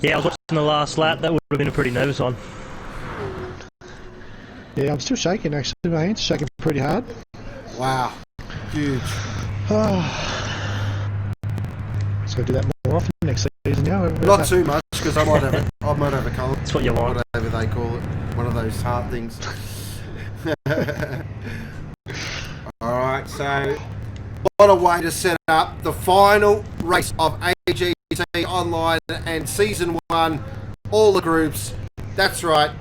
Yeah, I was watching the last lap. That would have been a pretty nervous one. Yeah, I'm still shaking actually. My hands shaking pretty hard. Wow. Huge. Just got to do that more often next season now. Not too much, because I might have a colour. That's what you want. Whatever they call it. One of those heart things. Alright, so what a way to set up the final race of AGT Online and Season 1, all the groups. That's right.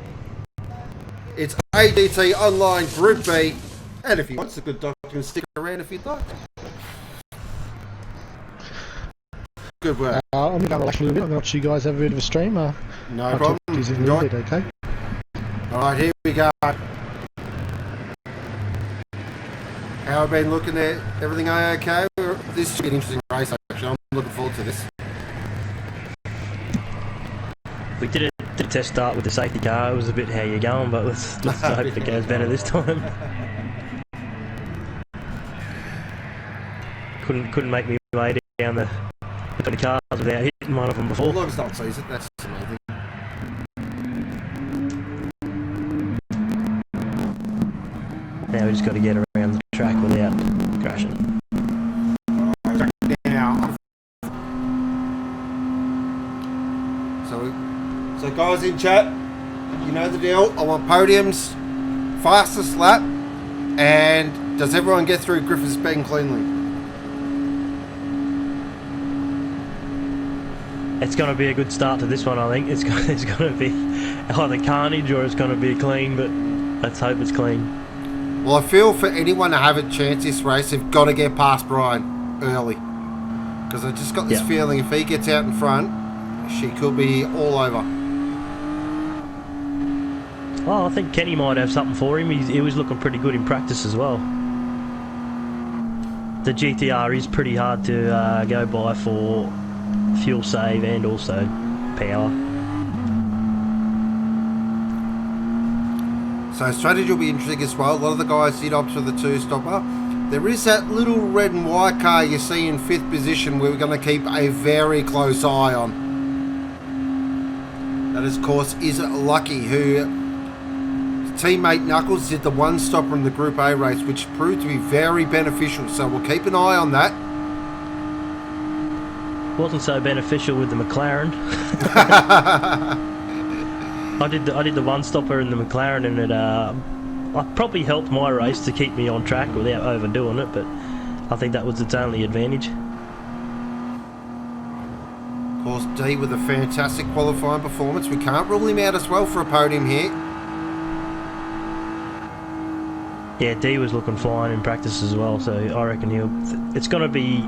It's AGT Online Group B. And if you want, it's a good document, stick around if you'd like. Good work. I'm going to relax a little bit. I'm going to let you guys have a bit of a stream. No I'll problem. talk to you in a little bit, okay? Alright, here we go. How have I been looking at everything okay? This should be an interesting race actually. I'm looking forward to this. We did a test start with the safety car. It was a bit how you going, but let's hope it goes better this time. Couldn't make me way down the cars without hitting one of them before. As long as no one sees it, that's the main thing. Now we just got to get around the track without crashing. Now, so guys in chat, you know the deal. I want podiums, fastest lap, and does everyone get through Griffiths Bend cleanly? It's going to be a good start to this one, I think. It's going to be either carnage or it's going to be clean, but let's hope it's clean. Well, I feel for anyone to have a chance this race, they've got to get past Brian early. Because I just got this feeling if he gets out in front, she could be all over. Well, I think Kenny might have something for him. He was looking pretty good in practice as well. The GTR is pretty hard to go by for fuel save and also power. So strategy will be interesting as well. A lot of the guys did opt for the two-stopper. There is that little red and white car you see in 5th position where we're going to keep a very close eye on. That, of course, is Lucky, who teammate Knuckles did the one-stopper in the Group A race, which proved to be very beneficial. So we'll keep an eye on that. Wasn't so beneficial with the McLaren. I did the one stopper in the McLaren, and it probably helped my race to keep me on track without overdoing it. But I think that was its only advantage. Of course, D with a fantastic qualifying performance. We can't rule him out as well for a podium here. Yeah, D was looking fine in practice as well, so I reckon it's going to be.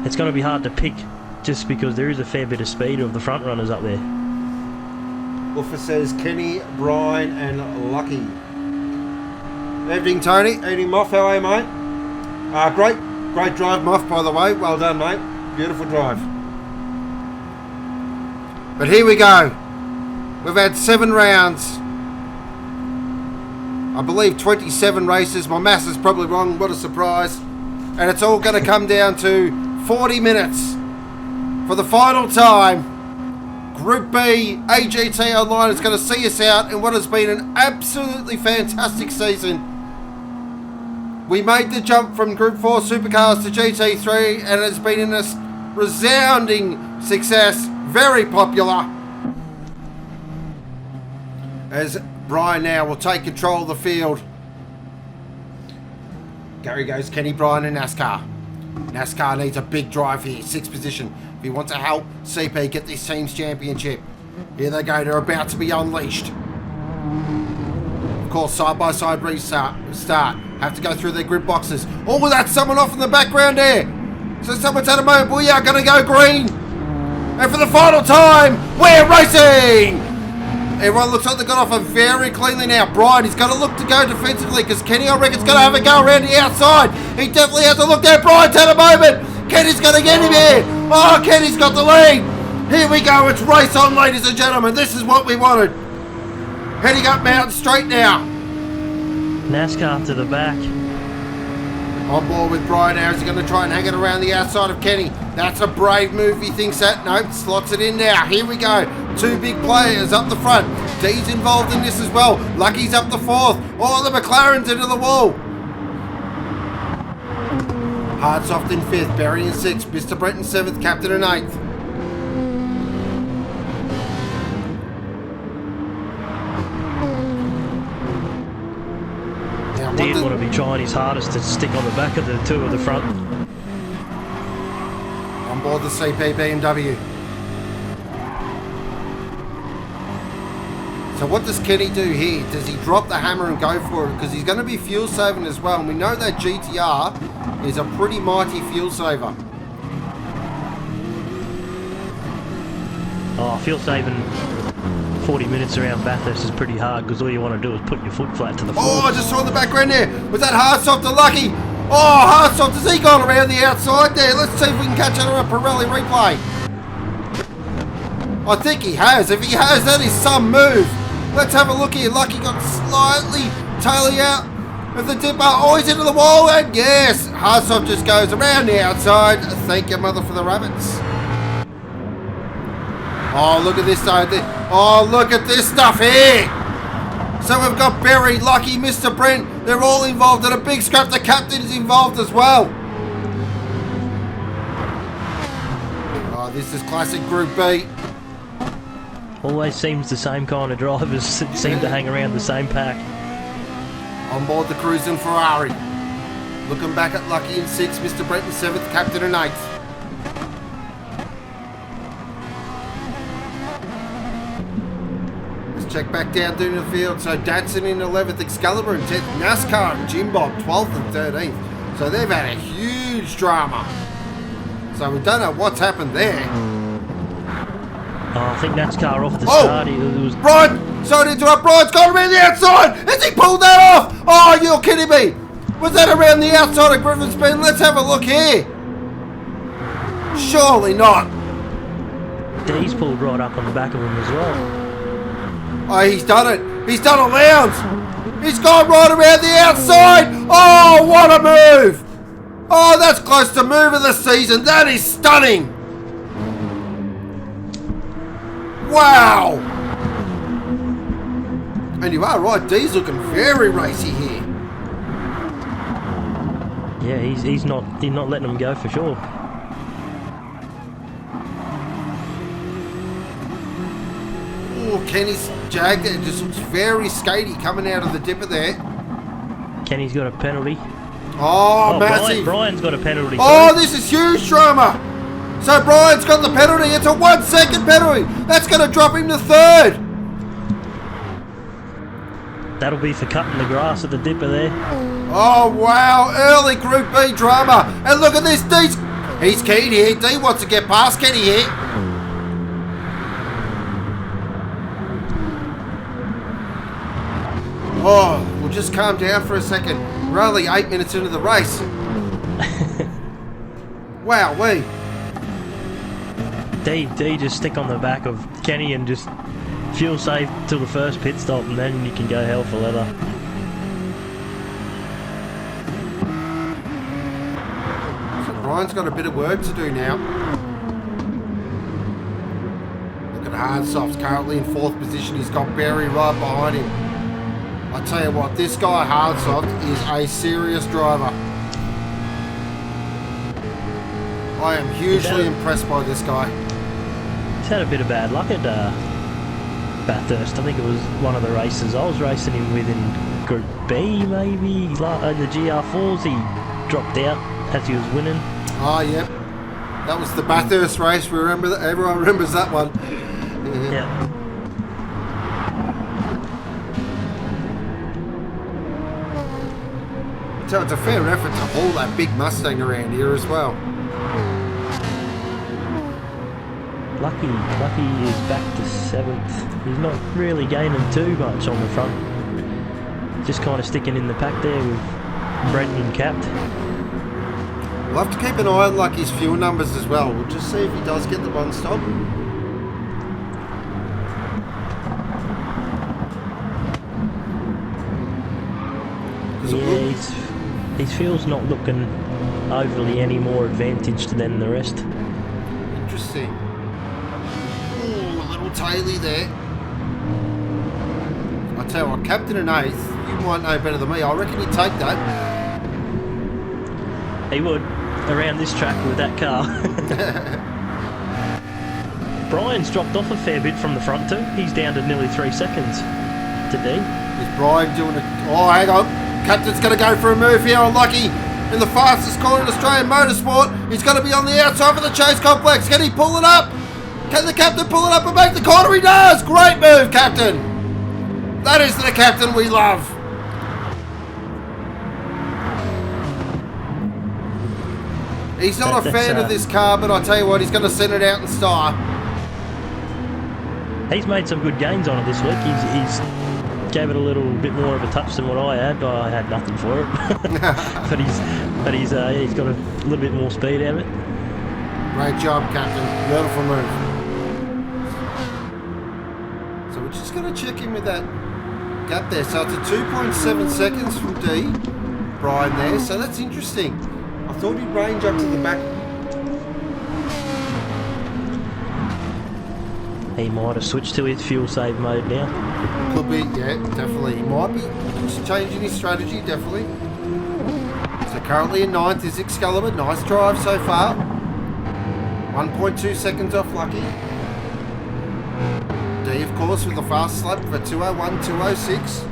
It's going to be hard to pick, just because there is a fair bit of speed of the front runners up there. Uffa says Kenny, Brian, and Lucky. Evening, Tony. Evening, Moff. How are you, mate? Great drive, Moff, by the way. Well done, mate. Beautiful drive. But here we go. We've had 7 rounds. I believe 27 races. My maths is probably wrong. What a surprise. And it's all going to come down to 40 minutes for the final time. Group B, AGT Online is going to see us out in what has been an absolutely fantastic season. We made the jump from Group 4 Supercars to GT3 and it's been a resounding success. Very popular. As Brian now will take control of the field. Gary goes Kenny, Brian and NASCAR. NASCAR needs a big drive here, 6th position. If he wants to help CP get this team's championship. Here they go, they're about to be unleashed. Of course, side-by-side restart. Have to go through their grid boxes. Oh, that's someone off in the background there. So someone's had a moment. We are going to go green. And for the final time, we're racing! Everyone looks like they got off a very cleanly now. Brian, he's got to look to go defensively because Kenny, I reckon, is going to have a go around the outside. He definitely has to look there. Brian's had a moment. Kenny's going to get him here. Oh, Kenny's got the lead. Here we go. It's race on, ladies and gentlemen. This is what we wanted. Heading up Mountain Straight now. NASCAR to the back. On board with Brian now. Is he going to try and hang it around the outside of Kenny? That's a brave move. He thinks that. Nope, slots it in now. Here we go. 2 big players up the front. D's involved in this as well. Lucky's up the 4th. Oh, the McLaren's into the wall. Hardsoft in 5th. Barry in 6th. Mr. Brent in 7th. Captain in 8th. Did want to be trying his hardest to stick on the back of the 2 of the front. On board the CP BMW. So what does Kenny do here? Does he drop the hammer and go for it? Because he's going to be fuel saving as well. And we know that GTR is a pretty mighty fuel saver. Oh, fuel saving 40 minutes around Bathurst is pretty hard because all you want to do is put your foot flat to the floor. Oh, I just saw in the background there. Was that Hardsoft or Lucky? Oh, Hardsoft, has he gone around the outside there? Let's see if we can catch it on a Pirelli replay. I think he has. If he has, that is some move. Let's have a look here. Lucky got slightly tailing out of the dipper. Oh, he's into the wall, and yes, Hardsoft just goes around the outside. Thank your mother for the rabbits. Oh, look at this though. Oh, look at this stuff here. So we've got Barry, Lucky, Mr. Brent. They're all involved in a big scrap. The captain is involved as well. Oh, this is classic Group B. Always seems the same kind of drivers seem to hang around the same pack. On board the cruising Ferrari. Looking back at Lucky in 6th, Mr. Brent in 7th, Captain in 8th. Check back down down the field. So Datsun in 11th, Excalibur in 10th, NASCAR and Jim Bob 12th and 13th. So they've had a huge drama. So we don't know what's happened there. Oh, I think NASCAR off the start. It was Brian! Sorry to interrupt. Brian's gone around the outside! Has he pulled that off? Oh, you're kidding me! Was that around the outside of Griffin's Bend? Let's have a look here. Surely not. D's pulled right up on the back of him as well. Oh, he's done it. He's done a lounge. He's gone right around the outside. Oh, what a move. Oh, that's close to move of the season. That is stunning. Wow. And you are right. D's looking very racy here. Yeah, he's not letting him go for sure. Oh, Kenny's Jag there just looks very skatey coming out of the dipper there. Kenny's got a penalty. Oh, massive. Brian's got a penalty. Oh, this is huge drama. So Brian's got the penalty. It's a 1 second penalty. That's going to drop him to 3rd. That'll be for cutting the grass at the dipper there. Oh, wow. Early Group B drama. And look at this. He's keen here. D wants to get past Kenny here. Oh, we'll just calm down for a second. We're only 8 minutes into the race. Wow, wait. D just stick on the back of Kenny and just fuel save till the first pit stop, and then you can go hell for leather. So Brian's got a bit of work to do now. Look at Hardsoft's currently in 4th position. He's got Barry right behind him. I tell you what, this guy Hardsoft is a serious driver. I am hugely impressed by this guy. He's had a bit of bad luck at Bathurst. I think it was one of the races I was racing him with in Group B, maybe. In the GR4s, he dropped out as he was winning. Oh, yep. That was the Bathurst race. We remember that. Everyone remembers that one. Yeah. So it's a fair effort to haul that big Mustang around here as well. Lucky is back to 7th. He's not really gaining too much on the front. Just kind of sticking in the pack there with Brent and capped. We'll have to keep an eye on Lucky's fuel numbers as well. We'll just see if he does get the one stop. Yeah, his fuel's not looking overly any more advantaged than the rest. Interesting. Ooh, a little taily there. I tell you what, Captain and 8th, you might know better than me. I reckon he'd take that. He would, around this track with that car. Brian's dropped off a fair bit from the front too. He's down to nearly 3 seconds to D. Is Brian doing it? Oh, hang on. Captain's going to go for a move here on Lucky in the fastest corner in Australian motorsport. He's going to be on the outside of the chase complex. Can he pull it up? Can the captain pull it up and make the corner? He does! Great move, Captain! That is the captain we love. He's not a fan of this car, but I tell you what, he's going to send it out in style. He's made some good gains on it this week. He's gave it a little bit more of a touch than what I had. I had nothing for it, but he's got a little bit more speed out of it. Great job, Captain. Beautiful move. So we're just going to check in with that gap there. So it's a 2.7 seconds from D, Brian there. So that's interesting. I thought he'd range up to the back. He might have switched to his fuel save mode now. Could be, yeah, definitely. He might be changing his strategy, definitely. So currently in 9th is Excalibur. Nice drive so far. 1.2 seconds off Lucky. D, of course, with the fast lap for 201, 206.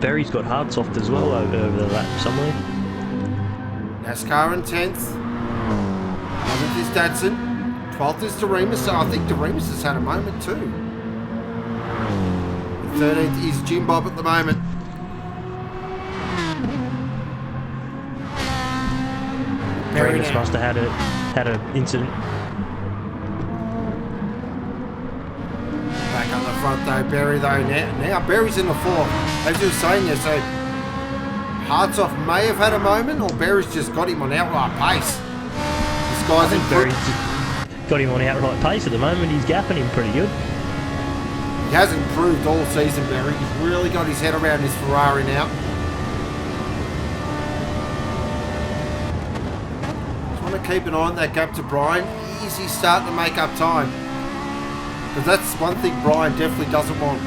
Barry's got hard soft as well over the lap somewhere. Nascar in 10th. 11th is Dadson. 12th is Doremus, so I think Doremus has had a moment too. 13th is Jim Bob at the moment. Doremus must have had an incident. Back on the front though, Barry though now Barry's in the 4th. As you were saying there, so Hartsoff may have had a moment, or Barry's just got him on outright pace. This guy's in Got him on outright pace at the moment. He's gapping him pretty good. He has improved all season, Barry. He's really got his head around his Ferrari now. Just want to keep an eye on that gap to Brian. Is he starting to make up time? Because that's one thing Brian definitely doesn't want.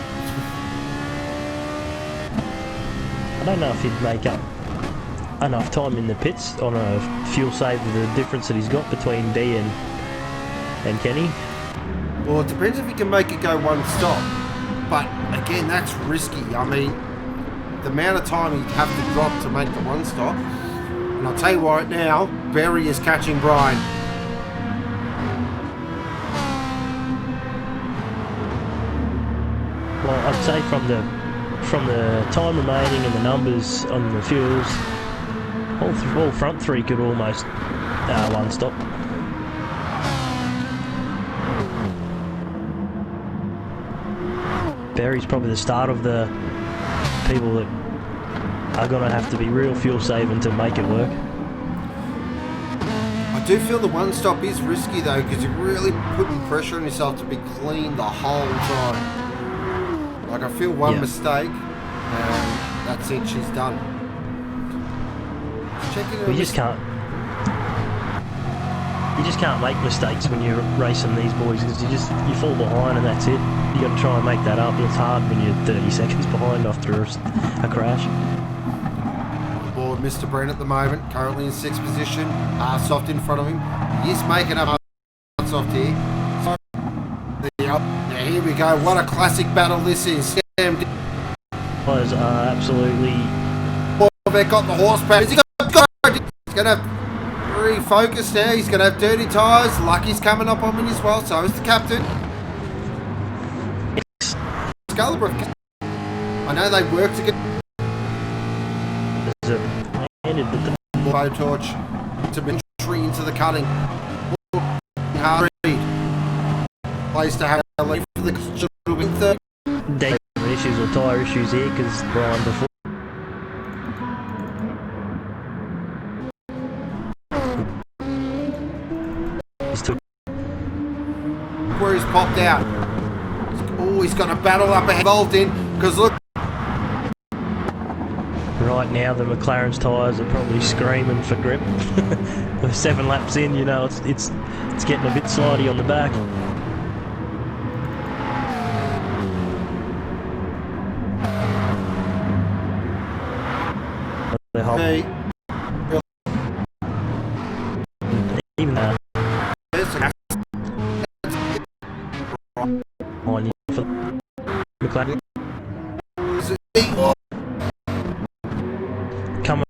I don't know if he'd make up enough time in the pits on a fuel save with the difference that he's got between D and Kenny. Well, it depends if he can make it go one stop. But again, that's risky. I mean, the amount of time he'd have to drop to make the one stop. And I'll tell you right now, Barry is catching Brian. Well, I'd say from the time remaining and the numbers on the fuels, all front three could almost one stop. Barry's probably the start of the people that are going to have to be real fuel saving to make it work. do feel the one stop is risky though, because you're really putting pressure on yourself to be clean the whole time. Like I feel one mistake, and that's it. She's done. You just can't. You just can't make mistakes when you're racing these boys, because you fall behind and that's it. You got to try and make that up. It's hard when you're 30 seconds behind after a crash. Board Mr. Brent at the moment, currently in 6th position. Soft in front of him. He's making up soft here. So, now here we go. What a classic battle this is. Was absolutely. Corvette got the horsepower. He's going to have refocus now. He's going to have dirty tyres. Lucky's coming up on him as well. So is the captain. Scullabrook. I know they work together. Blowtorch to be entry into the cutting. Hard place to have a lead for the third. Issues or tyre issues here because Brian before. Where he's popped out. Oh, he's got a battle up ahead involved in, because look. Right now the McLaren's tyres are probably screaming for grip. We're 7 laps in, you know, it's getting a bit slidey on the back. Hey. Even that. On you for McLaren.